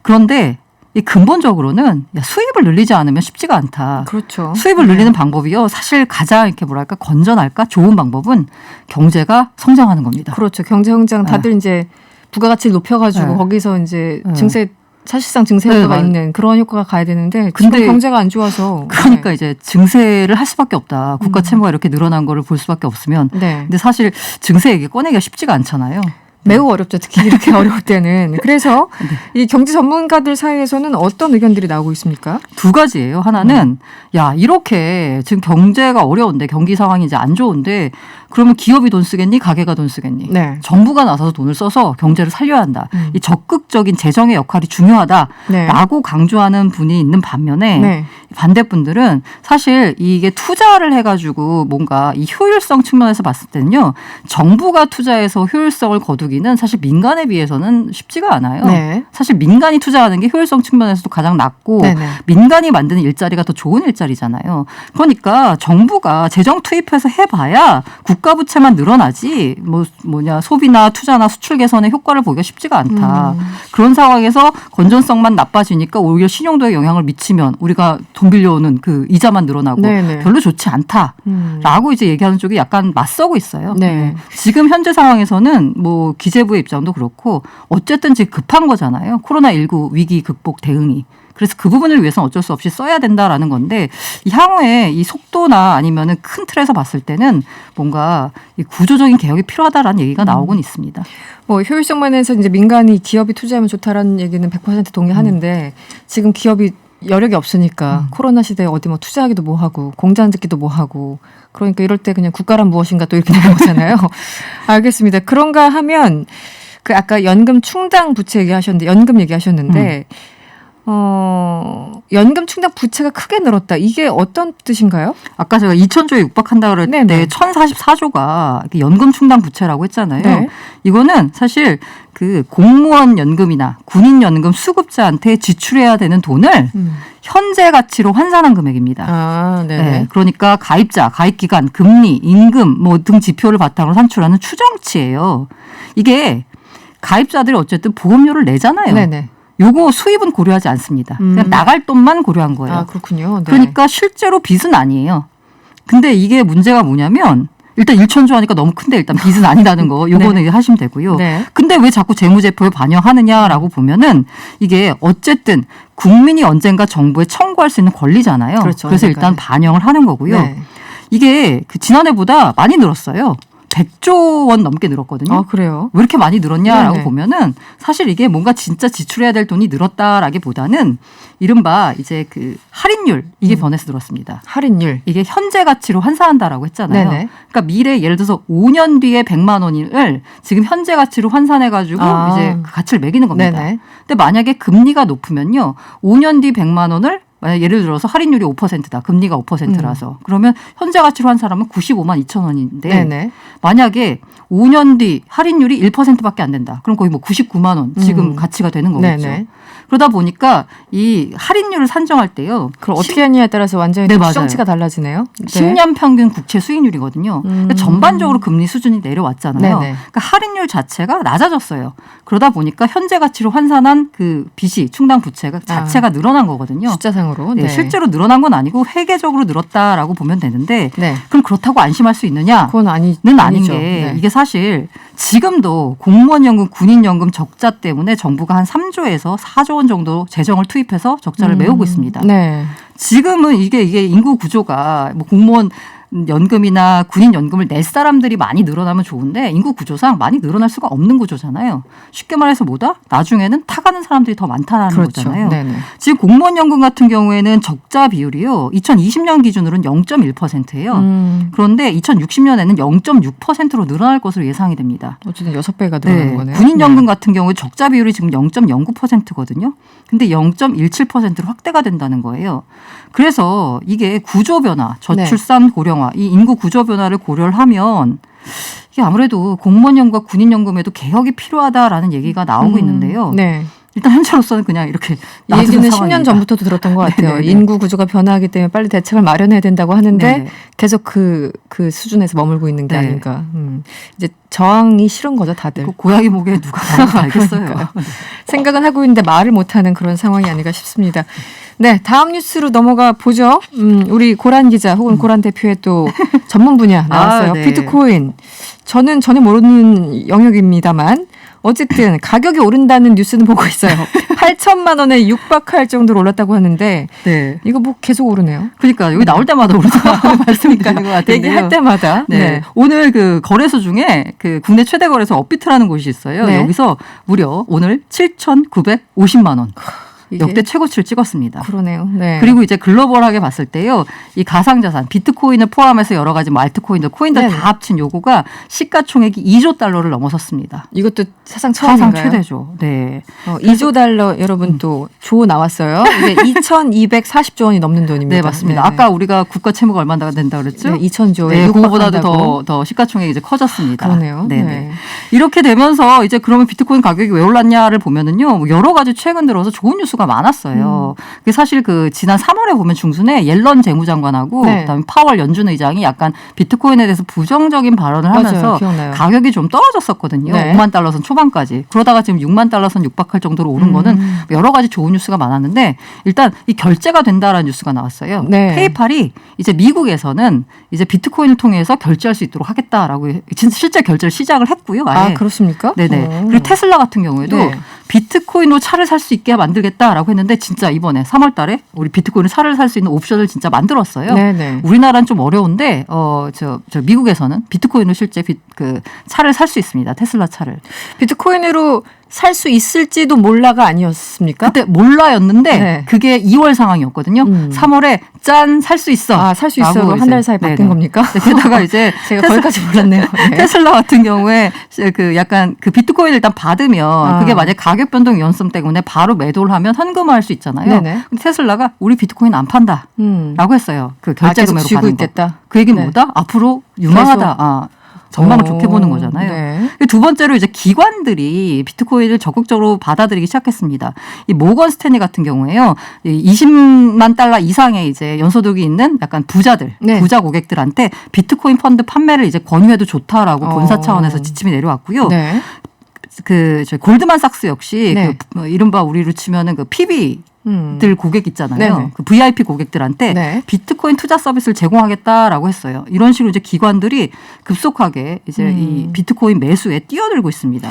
그런데 이 근본적으로는 수입을 늘리지 않으면 쉽지가 않다. 그렇죠. 수입을 늘리는 방법이요. 사실 가장 이렇게 뭐랄까 건전할까 좋은 방법은 경제가 성장하는 겁니다. 그렇죠. 경제 성장 다들 이제 부가가치를 높여가지고 네. 거기서 이제 증세 사실상 증세 효과가 있는 그런 효과가 가야 되는데 근데 지금 경제가 안 좋아서 그러니까 이제 증세를 할 수밖에 없다. 국가 채무가 이렇게 늘어난 거를 볼 수밖에 없으면. 네. 근데 사실 증세 얘기 꺼내기가 쉽지가 않잖아요. 매우 어렵죠. 특히 이렇게 어려울 때는. 그래서 이 경제 전문가들 사이에서는 어떤 의견들이 나오고 있습니까? 두 가지예요. 하나는 야 이렇게 지금 경제가 어려운데 경기 상황이 이제 안 좋은데 그러면 기업이 돈 쓰겠니? 가게가 돈 쓰겠니? 네. 정부가 나서서 돈을 써서 경제를 살려야 한다. 이 적극적인 재정의 역할이 중요하다라고 네. 강조하는 분이 있는 반면에 네. 반대분들은 사실 이게 투자를 해가지고 뭔가 이 효율성 측면에서 봤을 때는요. 정부가 투자해서 효율성을 거두기는 사실 민간에 비해서는 쉽지가 않아요. 네. 사실 민간이 투자하는 게 효율성 측면에서도 가장 낮고 네네. 민간이 만드는 일자리가 더 좋은 일자리잖아요. 그러니까 정부가 재정 투입해서 해봐야 국가 부채만 늘어나지 소비나 투자나 수출 개선의 효과를 보기가 쉽지가 않다. 그런 상황에서 건전성만 나빠지니까 오히려 신용도에 영향을 미치면 우리가 돈 빌려오는 그 이자만 늘어나고 네네. 별로 좋지 않다라고 이제 얘기하는 쪽이 약간 맞서고 있어요. 네. 지금 현재 상황에서는 뭐 기재부의 입장도 그렇고 어쨌든 지금 급한 거잖아요. 코로나19 위기 극복 대응이. 그래서 그 부분을 위해서는 어쩔 수 없이 써야 된다라는 건데 이 향후에 이 속도나 아니면은 큰 틀에서 봤을 때는 뭔가 이 구조적인 개혁이 필요하다라는 얘기가 나오곤 있습니다. 뭐 효율성만해서 이제 민간이 기업이 투자하면 좋다라는 얘기는 100% 동의하는데 지금 기업이 여력이 없으니까 코로나 시대에 어디 뭐 투자하기도 뭐 하고 공장 짓기도 뭐 하고 그러니까 이럴 때 그냥 국가란 무엇인가 또 이렇게 되는 거잖아요. 알겠습니다. 그런가 하면 그 아까 연금 충당 부채 얘기하셨는데 연금 얘기하셨는데 연금 충당 부채가 크게 늘었다. 이게 어떤 뜻인가요? 아까 제가 2,000조에 육박한다 그럴 때 네네. 1,044조가 연금 충당 부채라고 했잖아요. 네. 이거는 사실 그 공무원 연금이나 군인 연금 수급자한테 지출해야 되는 돈을 현재 가치로 환산한 금액입니다. 아, 네. 네, 그러니까 가입자, 가입 기간, 금리, 임금 뭐 등 지표를 바탕으로 산출하는 추정치예요. 이게 가입자들이 어쨌든 보험료를 내잖아요. 네네. 요거 수입은 고려하지 않습니다. 그냥 나갈 돈만 고려한 거예요. 아, 그렇군요. 네. 그러니까 실제로 빚은 아니에요. 근데 이게 문제가 뭐냐면 일단 1천조 하니까 너무 큰데 일단 빚은 아니라는 거 요거는 네. 하시면 되고요. 네. 근데 왜 자꾸 재무제표에 반영하느냐라고 보면은 이게 어쨌든 국민이 언젠가 정부에 청구할 수 있는 권리잖아요. 그렇죠. 그래서 일단 반영을 하는 거고요. 네. 이게 그 지난해보다 많이 늘었어요. 100조 원 넘게 늘었거든요. 아, 그래요? 왜 이렇게 많이 늘었냐라고 네네. 보면은 사실 이게 뭔가 진짜 지출해야 될 돈이 늘었다라기보다는 이른바 이제 그 할인율 이게 변해서 늘었습니다. 할인율. 이게 현재 가치로 환산한다라고 했잖아요. 네네. 그러니까 미래 예를 들어서 5년 뒤에 100만 원을 지금 현재 가치로 환산해 가지고 이제 그 가치를 매기는 겁니다. 네네. 근데 만약에 금리가 높으면요. 5년 뒤 100만 원을 만약 예를 들어서 할인율이 5%다. 금리가 5%라서. 그러면 현재 가치로 환산하면 95만 2천 원인데 네네. 만약에 5년 뒤 할인율이 1%밖에 안 된다. 그럼 거의 뭐 99만 원 지금 가치가 되는 거겠죠. 네네. 그러다 보니까 이 할인율을 산정할 때요. 그럼 어떻게 하느냐에 따라서 완전히 네, 추정치가 달라지네요. 네. 10년 평균 국채 수익률이거든요. 그러니까 전반적으로 금리 수준이 내려왔잖아요. 네네. 그러니까 할인율 자체가 낮아졌어요. 그러다 보니까 현재 가치로 환산한 그 빚이 충당 부채가 자체가 늘어난 거거든요. 숫자상으로. 네, 네. 실제로 늘어난 건 아니고 회계적으로 늘었다라고 보면 되는데 네. 그럼 그렇다고 안심할 수 있느냐? 그건 아닌 아닌 게 이게 사실 지금도 공무원연금, 군인연금 적자 때문에 정부가 한 3조에서 4조 원 정도 재정을 투입해서 적자를 메우고 있습니다. 네. 지금은 이게 인구 구조가 뭐 공무원 연금이나 군인 연금을 낼 사람들이 많이 늘어나면 좋은데 인구 구조상 많이 늘어날 수가 없는 구조잖아요. 쉽게 말해서 뭐다? 나중에는 타가는 사람들이 더 많다는 그렇죠. 거잖아요. 네네. 지금 공무원 연금 같은 경우에는 적자 비율이요. 2020년 기준으로는 0.1%예요. 그런데 2060년에는 0.6%로 늘어날 것으로 예상이 됩니다. 어쨌든 6배가 늘어나는 거네요. 군인 연금 같은 경우에 적자 비율이 지금 0.09%거든요. 근데 0.17%로 확대가 된다는 거예요. 그래서 이게 구조 변화, 저출산 고령화, 이 인구 구조 변화를 고려를 하면 이게 아무래도 공무원연금과 군인연금에도 개혁이 필요하다라는 얘기가 나오고 있는데요. 네. 일단 현재로서는 그냥 이렇게 이 얘기는 놔두는 10년 상황입니다. 전부터도 들었던 것 같아요. 네네네. 인구 구조가 변화하기 때문에 빨리 대책을 마련해야 된다고 하는데 네네. 계속 그 수준에서 머물고 있는 게 네. 아닌가. 이제 저항이 싫은 거죠, 다들. 그 고양이 목에 누가 가는지 알겠어요. 그러니까요. 생각은 하고 있는데 말을 못하는 그런 상황이 아닌가 싶습니다. 네, 다음 뉴스로 넘어가 보죠. 우리 고란 기자 혹은 고란 대표의 또 전문 분야 나왔어요. 네. 비트코인. 저는 전혀 모르는 영역입니다만 어쨌든 가격이 오른다는 뉴스는 보고 있어요. 8천만 원에 육박할 정도로 올랐다고 하는데 네. 이거 뭐 계속 오르네요. 그러니까 여기 나올 때마다 오르다고 말씀드리는 것 같은데요. 얘기할 때마다. 네. 네. 오늘 그 거래소 중에 그 국내 최대 거래소 업비트라는 곳이 있어요. 네. 여기서 무려 오늘 7,950만 원. 이게 역대 최고치를 찍었습니다. 그러네요. 네. 그리고 이제 글로벌하게 봤을 때요, 이 가상자산, 비트코인을 포함해서 여러 가지 뭐 알트코인들, 코인들 네네. 다 합친 요구가 시가총액이 2조 달러를 넘어섰습니다. 이것도 사상 사상 처음인가요? 최대죠. 네. 2조 달러 여러분 또 조 나왔어요. 이게 2,240조 원이 넘는 돈입니다. 네, 맞습니다. 네. 아까 우리가 국가 채무가 얼마나 된다 그랬죠? 네, 2,000조에 네, 그거보다도 육박한다고. 더 시가총액이 이제 커졌습니다. 그러네요. 네네. 네. 이렇게 되면서 이제 그러면 비트코인 가격이 왜 올랐냐를 보면은요, 뭐 여러 가지 최근 들어서 좋은 뉴스가 많았어요. 그게 사실 그 지난 3월에 보면 중순에 옐런 재무장관하고 네. 그다음에 파월 연준 의장이 약간 비트코인에 대해서 부정적인 발언을 맞아요. 하면서 기억나요. 가격이 좀 떨어졌었거든요. 네. 5만 달러 선 초반까지. 그러다가 지금 6만 달러 선 육박할 정도로 오른 거는 여러 가지 좋은 뉴스가 많았는데 일단 이 결제가 된다라는 뉴스가 나왔어요. 네. 페이팔이 이제 미국에서는 이제 비트코인을 통해서 결제할 수 있도록 하겠다라고 진짜 실제 결제를 시작을 했고요. 아예. 아, 그렇습니까? 네네. 그리고 테슬라 같은 경우에도 네. 비트코인으로 차를 살 수 있게 만들겠다라고 했는데 진짜 이번에 3월 달에 우리 비트코인으로 차를 살 수 있는 옵션을 진짜 만들었어요. 네네. 우리나라는 좀 어려운데 저 미국에서는 비트코인으로 실제 그 차를 살 수 있습니다. 테슬라 차를. 비트코인으로 살 수 있을지도 몰라가 아니었습니까? 그때 몰라였는데 네. 그게 2월 상황이었거든요. 3월에 짠 살 수 있어. 아, 살 수 있어도 한 달 사이 바뀐 겁니까? 게다가 이제 제가 거기까지 몰랐네요. 네. 테슬라 같은 경우에 그 약간 그 비트코인을 일단 받으면 그게 만약 가격 변동 위험성 때문에 바로 매도를 하면 현금화할 수 있잖아요. 네네. 근데 테슬라가 우리 비트코인 안 판다라고 했어요. 그 결제 계속 금액으로 쥐고 받는 있겠다. 거. 그 얘기는 네. 뭐다? 앞으로 유망하다. 전망을 좋게 보는 거잖아요. 네. 두 번째로 이제 기관들이 비트코인을 적극적으로 받아들이기 시작했습니다. 이 모건 스탠리 같은 경우에요. 20만 달러 이상의 이제 연소득이 있는 약간 부자들, 네. 부자 고객들한테 비트코인 펀드 판매를 이제 권유해도 좋다라고 본사 차원에서 지침이 내려왔고요. 네. 그 골드만삭스 역시 네. 그 이른바 우리로 치면은 그 PB 고객 있잖아요. 네네. 그 VIP 고객들한테 네. 비트코인 투자 서비스를 제공하겠다라고 했어요. 이런 식으로 이제 기관들이 급속하게 이제 이 비트코인 매수에 뛰어들고 있습니다.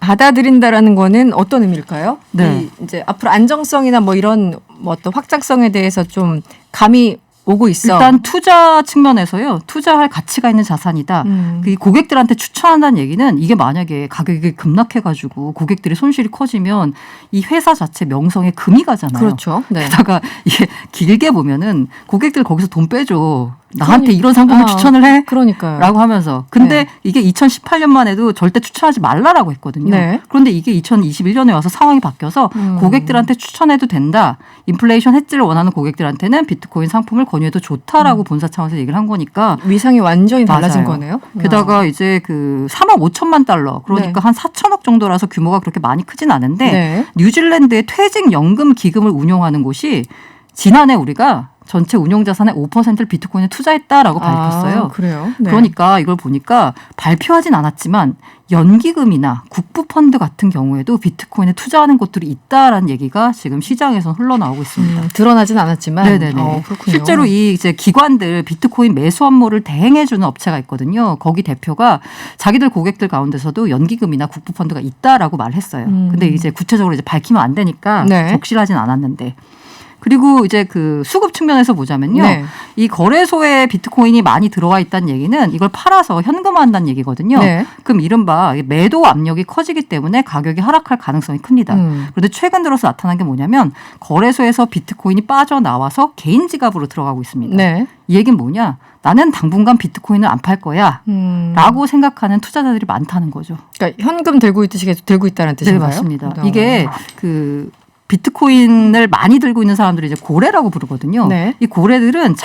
받아들인다라는 거는 어떤 의미일까요? 네. 이제 앞으로 안정성이나 뭐 이런 뭐 어떤 확장성에 대해서 좀 감이 오고 있어. 일단 투자 측면에서요. 투자할 가치가 있는 자산이다. 그 고객들한테 추천한다는 얘기는 이게 만약에 가격이 급락해가지고 고객들의 손실이 커지면 이 회사 자체 명성에 금이 가잖아요. 그렇죠. 네. 게다가 이게 길게 보면은 고객들 거기서 돈 빼줘. 나한테 이런 상품을 추천을 해? 그러니까요. 라고 하면서. 근데 네. 이게 2018년만 해도 절대 추천하지 말라라고 했거든요. 네. 그런데 이게 2021년에 와서 상황이 바뀌어서 고객들한테 추천해도 된다. 인플레이션 해지를 원하는 고객들한테는 비트코인 상품을 권유해도 좋다라고 본사 차원에서 얘기를 한 거니까. 위상이 완전히 달라진 맞아요. 거네요. 게다가 이제 그 3억 5천만 달러. 그러니까 한 4천억 정도라서 규모가 그렇게 많이 크진 않은데 네. 뉴질랜드의 퇴직연금 기금을 운용하는 곳이 지난해 우리가 전체 운용자산의 5%를 비트코인에 투자했다라고 밝혔어요. 그래요? 네. 그러니까 이걸 보니까 발표하진 않았지만 연기금이나 국부펀드 같은 경우에도 비트코인에 투자하는 곳들이 있다라는 얘기가 지금 시장에서 흘러나오고 있습니다. 드러나진 않았지만. 네네네. 그렇군요. 실제로 이 이제 기관들 비트코인 매수 업무를 대행해주는 업체가 있거든요. 거기 대표가 자기들 고객들 가운데서도 연기금이나 국부펀드가 있다라고 말했어요. 근데 이제 구체적으로 이제 밝히면 안 되니까 네. 적실하진 않았는데. 그리고 이제 그 수급 측면에서 보자면요. 네. 이 거래소에 비트코인이 많이 들어와 있다는 얘기는 이걸 팔아서 현금화한다는 얘기거든요. 네. 그럼 이른바 매도 압력이 커지기 때문에 가격이 하락할 가능성이 큽니다. 그런데 최근 들어서 나타난 게 뭐냐면 거래소에서 비트코인이 빠져나와서 개인 지갑으로 들어가고 있습니다. 네. 이 얘기는 뭐냐? 나는 당분간 비트코인을 안 팔 거야 라고 생각하는 투자자들이 많다는 거죠. 그러니까 현금 들고 있듯이 계속 들고 있다는 뜻인가요? 네, 맞습니다. 이게 그 비트코인을 많이 들고 있는 사람들이 이제 고래라고 부르거든요. 네. 이 고래들은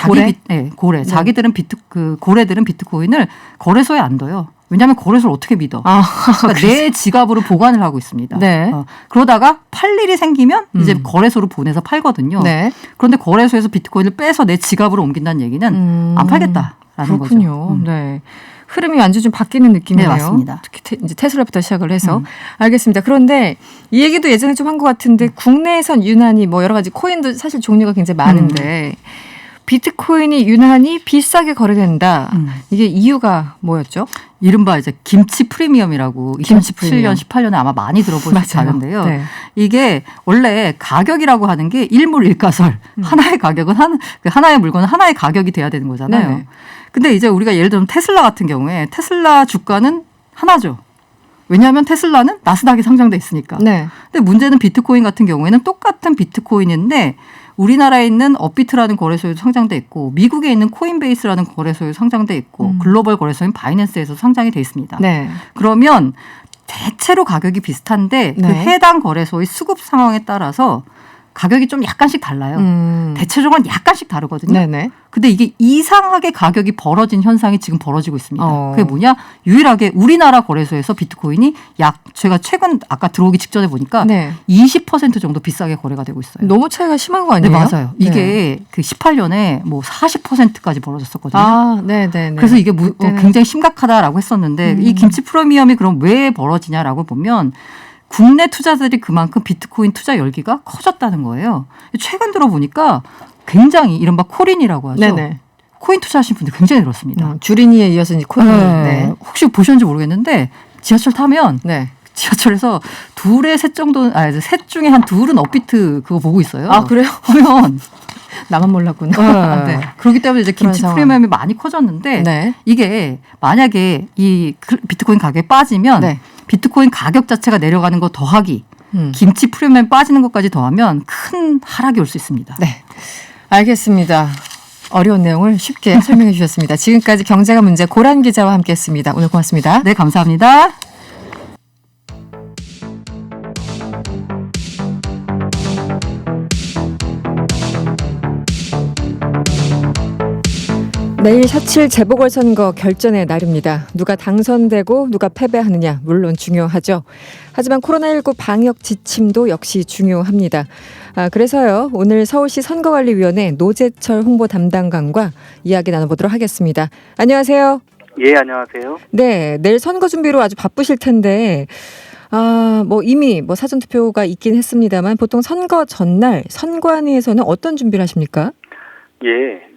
고래. 자기들은 고래들은 비트코인을 거래소에 안 둬요. 왜냐하면 거래소를 어떻게 믿어? 그러니까 내 지갑으로 보관을 하고 있습니다. 네. 그러다가 팔 일이 생기면 이제 거래소로 보내서 팔거든요. 네. 그런데 거래소에서 비트코인을 빼서 내 지갑으로 옮긴다는 얘기는 안 팔겠다라는 그렇군요. 거죠. 네. 흐름이 완전 좀 바뀌는 느낌이네요. 네, 맞습니다. 특히 이제 테슬라부터 시작을 해서. 알겠습니다. 그런데 이 얘기도 예전에 좀 한 것 같은데 국내에선 유난히 뭐 여러 가지 코인도 사실 종류가 굉장히 많은데 비트코인이 유난히 비싸게 거래된다. 이게 이유가 뭐였죠? 이른바 이제 김치 프리미엄이라고 2017년, 18년에 아마 많이 들어볼 수 있는데요. 네. 이게 원래 가격이라고 하는 게 일물일가설. 하나의 가격은 하나의 물건은 하나의 가격이 돼야 되는 거잖아요. 네네. 근데 이제 우리가 예를 들면 테슬라 같은 경우에 테슬라 주가는 하나죠. 왜냐하면 테슬라는 나스닥에 상장돼 있으니까. 네. 근데 문제는 비트코인 같은 경우에는 똑같은 비트코인인데 우리나라에 있는 업비트라는 거래소에도 상장돼 있고 미국에 있는 코인베이스라는 거래소에 상장돼 있고 글로벌 거래소인 바이낸스에서 상장이 돼 있습니다. 네. 그러면 대체로 가격이 비슷한데 그 네. 해당 거래소의 수급 상황에 따라서 가격이 좀 약간씩 달라요. 대체적으로 약간씩 다르거든요. 네네. 근데 이게 이상하게 가격이 벌어진 현상이 지금 벌어지고 있습니다. 어. 그게 뭐냐? 유일하게 우리나라 거래소에서 비트코인이 제가 최근 아까 들어오기 직전에 보니까 네. 20% 정도 비싸게 거래가 되고 있어요. 너무 차이가 심한 거 네, 아니에요? 맞아요. 이게 그 18년에 뭐 40%까지 벌어졌었거든요. 아, 네네. 그래서 이게 그때는 굉장히 심각하다라고 했었는데 이 김치 프리미엄이 그럼 왜 벌어지냐라고 보면 국내 투자자들이 그만큼 비트코인 투자 열기가 커졌다는 거예요. 최근 들어보니까 굉장히 이른바 코린이라고 하죠. 네네. 코인 투자하시는 분들 굉장히 늘었습니다. 주린이에 이어서 이제 코린. 네. 혹시 보셨는지 모르겠는데 지하철 타면 네. 지하철에서 셋 중에 한 둘은 업비트 그거 보고 있어요. 아, 그래요? 하면 나만 몰랐구나. 네. 그렇기 때문에 이제 김치 그런 프리미엄이 많이 커졌는데 네. 이게 만약에 이 비트코인 가격이 빠지면 네. 비트코인 가격 자체가 내려가는 거 더하기 김치 프리미엄 빠지는 것까지 더하면 큰 하락이 올 수 있습니다. 네. 알겠습니다. 어려운 내용을 쉽게 설명해 주셨습니다. 지금까지 경제가 문제 고란 기자와 함께했습니다. 오늘 고맙습니다. 네, 감사합니다. 내일 4.7 재보궐선거 결전의 날입니다. 누가 당선되고 누가 패배하느냐 물론 중요하죠. 하지만 코로나19 방역 지침도 역시 중요합니다. 그래서요. 오늘 서울시 선거관리위원회 노재철 홍보 담당관과 이야기 나눠보도록 하겠습니다. 안녕하세요. 예, 안녕하세요. 네, 내일 선거 준비로 아주 바쁘실 텐데 뭐 이미 뭐 사전투표가 있긴 했습니다만 보통 선거 전날 선관위에서는 어떤 준비를 하십니까? 예,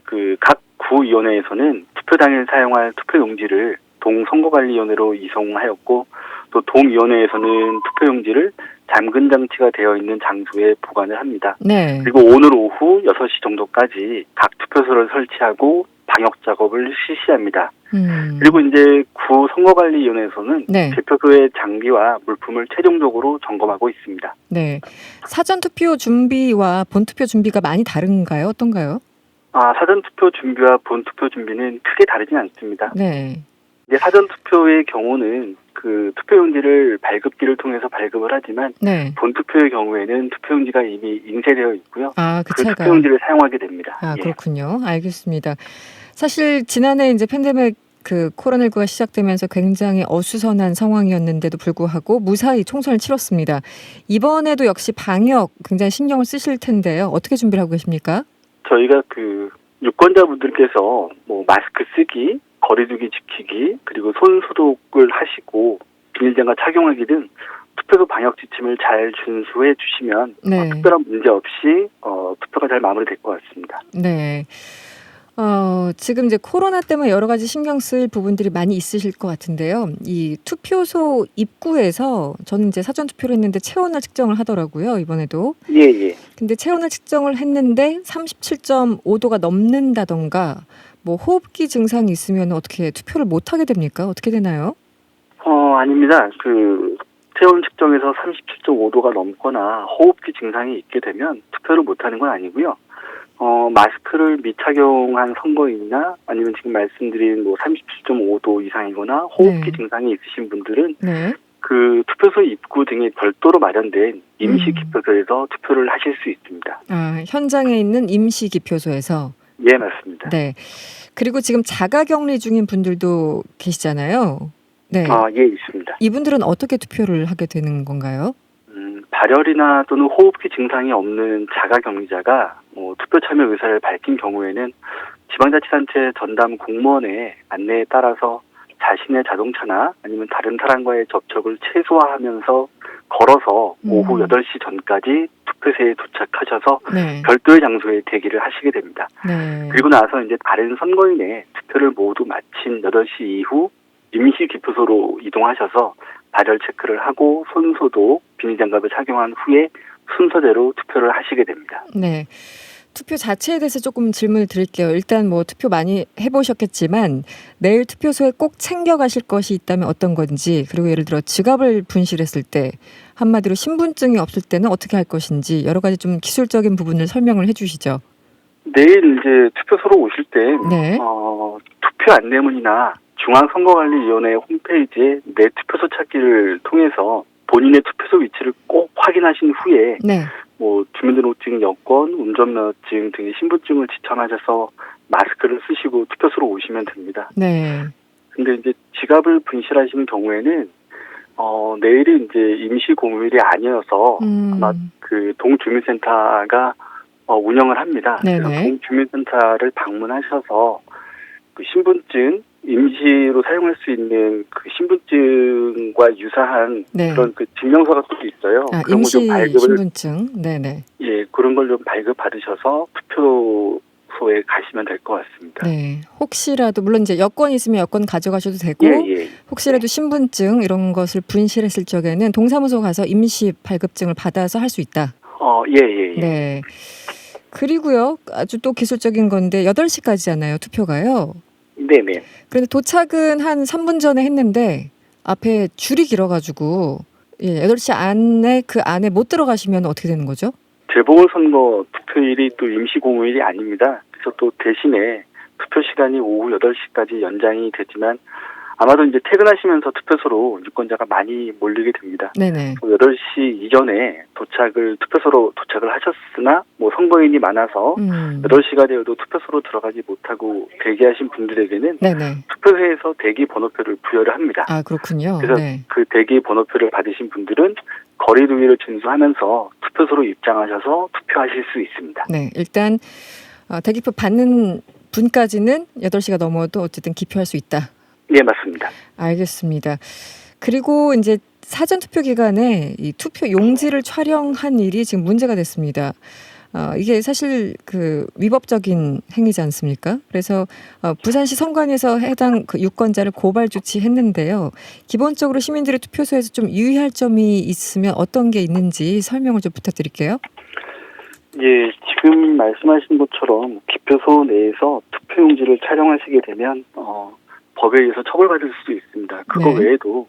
각 구위원회에서는 투표 당일 사용할 투표용지를 동선거관리위원회로 이송하였고 또 동위원회에서는 투표용지를 잠근 장치가 되어 있는 장소에 보관을 합니다. 네. 그리고 오늘 오후 6시 정도까지 각 투표소를 설치하고 방역 작업을 실시합니다. 그리고 이제 구 선거관리위원회에서는 네. 개표소의 장비와 물품을 최종적으로 점검하고 있습니다. 네. 사전투표 준비와 본투표 준비가 많이 다른가요? 어떤가요? 사전투표 준비와 본투표 준비는 크게 다르진 않습니다. 네. 이제 사전투표의 경우는 투표용지를 발급기를 통해서 발급을 하지만 네. 본투표의 경우에는 투표용지가 이미 인쇄되어 있고요. 그 차가. 투표용지를 사용하게 됩니다. 예. 그렇군요. 알겠습니다. 사실 지난해 이제 팬데믹 코로나19가 시작되면서 굉장히 어수선한 상황이었는데도 불구하고 무사히 총선을 치렀습니다. 이번에도 역시 방역 굉장히 신경을 쓰실 텐데요. 어떻게 준비를 하고 계십니까? 저희가 유권자분들께서 뭐 마스크 쓰기, 거리두기 지키기, 그리고 손 소독을 하시고 비닐장갑 착용하기 등 투표소 방역 지침을 잘 준수해 주시면 네. 특별한 문제 없이 투표가 잘 마무리될 것 같습니다. 네. 지금 이제 코로나 때문에 여러 가지 신경 쓸 부분들이 많이 있으실 것 같은데요. 이 투표소 입구에서 저는 이제 사전 투표를 했는데 체온을 측정을 하더라고요. 이번에도. 예. 근데 체온을 측정을 했는데 37.5도가 넘는다던가 뭐 호흡기 증상이 있으면 어떻게 투표를 못 하게 됩니까? 어떻게 되나요? 아닙니다. 체온 측정에서 37.5도가 넘거나 호흡기 증상이 있게 되면 투표를 못 하는 건 아니고요. 마스크를 미착용한 선거인이나 아니면 지금 말씀드린 37.5도 이상이거나 호흡기 증상이 있으신 분들은 네. 투표소 입구 등에 별도로 마련된 임시 기표소에서 투표를 하실 수 있습니다. 현장에 있는 임시 기표소에서. 예, 맞습니다. 네. 그리고 지금 자가격리 중인 분들도 계시잖아요. 네. 예, 있습니다. 이분들은 어떻게 투표를 하게 되는 건가요? 발열이나 또는 호흡기 증상이 없는 자가격리자가 투표 참여 의사를 밝힌 경우에는 지방자치단체 전담 공무원의 안내에 따라서 자신의 자동차나 아니면 다른 사람과의 접촉을 최소화하면서 걸어서 오후 8시 전까지 투표소에 도착하셔서 네. 별도의 장소에 대기를 하시게 됩니다. 네. 그리고 나서 이제 다른 선거인의 투표를 모두 마친 8시 이후 임시 기표소로 이동하셔서 발열 체크를 하고 손소독, 비닐장갑을 착용한 후에 순서대로 투표를 하시게 됩니다. 네. 투표 자체에 대해서 조금 질문을 드릴게요. 일단 뭐 투표 많이 해보셨겠지만 내일 투표소에 꼭 챙겨가실 것이 있다면 어떤 건지, 그리고 예를 들어 지갑을 분실했을 때, 한마디로 신분증이 없을 때는 어떻게 할 것인지 여러 가지 좀 기술적인 부분을 설명을 해주시죠. 내일 이제 투표소로 오실 때 네. 투표 안내문이나 중앙선거관리위원회 홈페이지에 내 투표소 찾기를 통해서 본인의 투표소 위치를 꼭 확인하신 후에 네. 주민등록증, 여권, 운전면허증 등의 신분증을 지참하셔서 마스크를 쓰시고 투표소로 오시면 됩니다. 네. 근데 이제 지갑을 분실하시는 경우에는 내일이 이제 임시 공휴일이 아니어서 아마 동주민센터가 운영을 합니다. 네네. 그래서 동주민센터를 방문하셔서 신분증, 임시로 사용할 수 있는 신분증과 유사한 네. 그런 증명서가 또 있어요. 그런 임시 걸 좀 발급을, 신분증. 네네. 예, 그런 걸 좀 발급 받으셔서 투표소에 가시면 될 것 같습니다. 네. 혹시라도 물론 이제 여권 있으면 여권 가져가셔도 되고, 예. 혹시라도 신분증 이런 것을 분실했을 적에는 동사무소 가서 임시 발급증을 받아서 할 수 있다. 예. 네. 그리고요, 아주 또 기술적인 건데 8시까지잖아요, 투표가요. 네네. 그런데 도착은 한 3분 전에 했는데 앞에 줄이 길어가지고 8시 안에 그 안에 못 들어가시면 어떻게 되는 거죠? 재보궐선거 투표일이 또 임시공휴일이 아닙니다. 그래서 또 대신에 투표 시간이 오후 8시까지 연장이 되지만 아마도 이제 퇴근하시면서 투표소로 유권자가 많이 몰리게 됩니다. 네네. 8시 이전에 투표소로 도착을 하셨으나 선거인이 많아서 8시가 되어도 투표소로 들어가지 못하고 대기하신 분들에게는 네네. 투표소에서 대기 번호표를 부여를 합니다. 그렇군요. 그래서 네. 그 대기 번호표를 받으신 분들은 거리두기를 준수하면서 투표소로 입장하셔서 투표하실 수 있습니다. 네, 일단 대기표 받는 분까지는 8시가 넘어도 어쨌든 기표할 수 있다. 네, 맞습니다. 알겠습니다. 그리고 이제 사전투표 기간에 이 투표 용지를 촬영한 일이 지금 문제가 됐습니다. 이게 사실 그 위법적인 행위지 않습니까? 그래서 부산시 선관위에서 해당 그 유권자를 고발 조치했는데요. 기본적으로 시민들의 투표소에서 좀 유의할 점이 있으면 어떤 게 있는지 설명을 좀 부탁드릴게요. 예, 지금 말씀하신 것처럼 기표소 내에서 투표용지를 촬영하시게 되면 법에 의해서 처벌받을 수도 있습니다. 그거 네. 외에도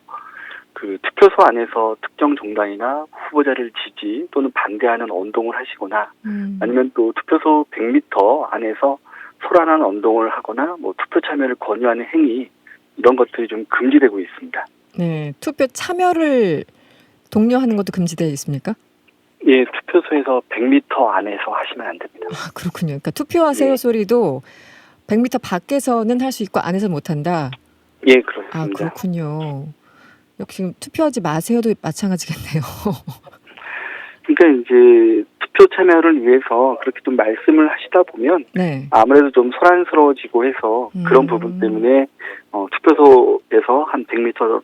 그 투표소 안에서 특정 정당이나 후보자를 지지 또는 반대하는 언동을 하시거나 아니면 또 투표소 100m 안에서 소란한 언동을 하거나 뭐 투표 참여를 권유하는 행위 이런 것들이 좀 금지되고 있습니다. 네, 투표 참여를 독려하는 것도 금지되어 있습니까? 예, 투표소에서 100m 안에서 하시면 안 됩니다. 아, 그렇군요. 그러니까 투표하세요 예. 소리도 100m 밖에서는 할 수 있고 안에서 못한다. 예, 그렇습니다. 아, 그렇군요. 역시 투표하지 마세요도 마찬가지겠네요. 그러니까 이제 투표 참여를 위해서 그렇게 좀 말씀을 하시다 보면 네. 아무래도 좀 소란스러워지고 해서 그런 부분 때문에 투표소에서 한 100m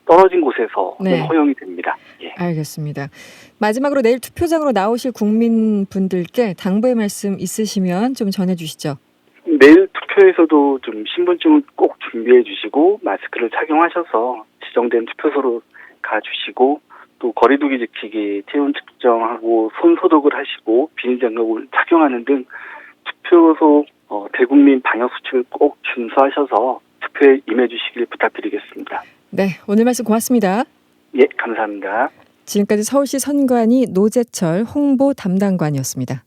떨어진 곳에서 네. 허용이 됩니다. 예. 알겠습니다. 마지막으로 내일 투표장으로 나오실 국민분들께 당부의 말씀 있으시면 좀 전해주시죠. 내일 투표에서도 좀 신분증을 꼭 준비해 주시고 마스크를 착용하셔서 지정된 투표소로 가주시고 또 거리두기 지키기, 체온 측정하고 손 소독을 하시고 비닐장갑을 착용하는 등 투표소 대국민 방역 수칙을 꼭 준수하셔서 투표에 임해 주시길 부탁드리겠습니다. 네, 오늘 말씀 고맙습니다. 예, 감사합니다. 지금까지 서울시 선관위 노재철 홍보 담당관이었습니다.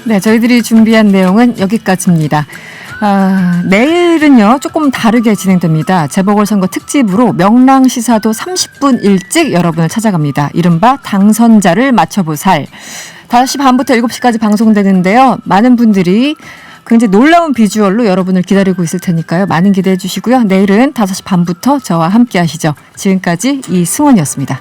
네, 저희들이 준비한 내용은 여기까지입니다. 내일은요 조금 다르게 진행됩니다. 재보궐선거 특집으로 명랑시사도 30분 일찍 여러분을 찾아갑니다. 이른바 당선자를 맞춰보살. 5시 반부터 7시까지 방송되는데요. 많은 분들이 굉장히 놀라운 비주얼로 여러분을 기다리고 있을 테니까요. 많은 기대해 주시고요. 내일은 5시 반부터 저와 함께 하시죠. 지금까지 이승원이었습니다.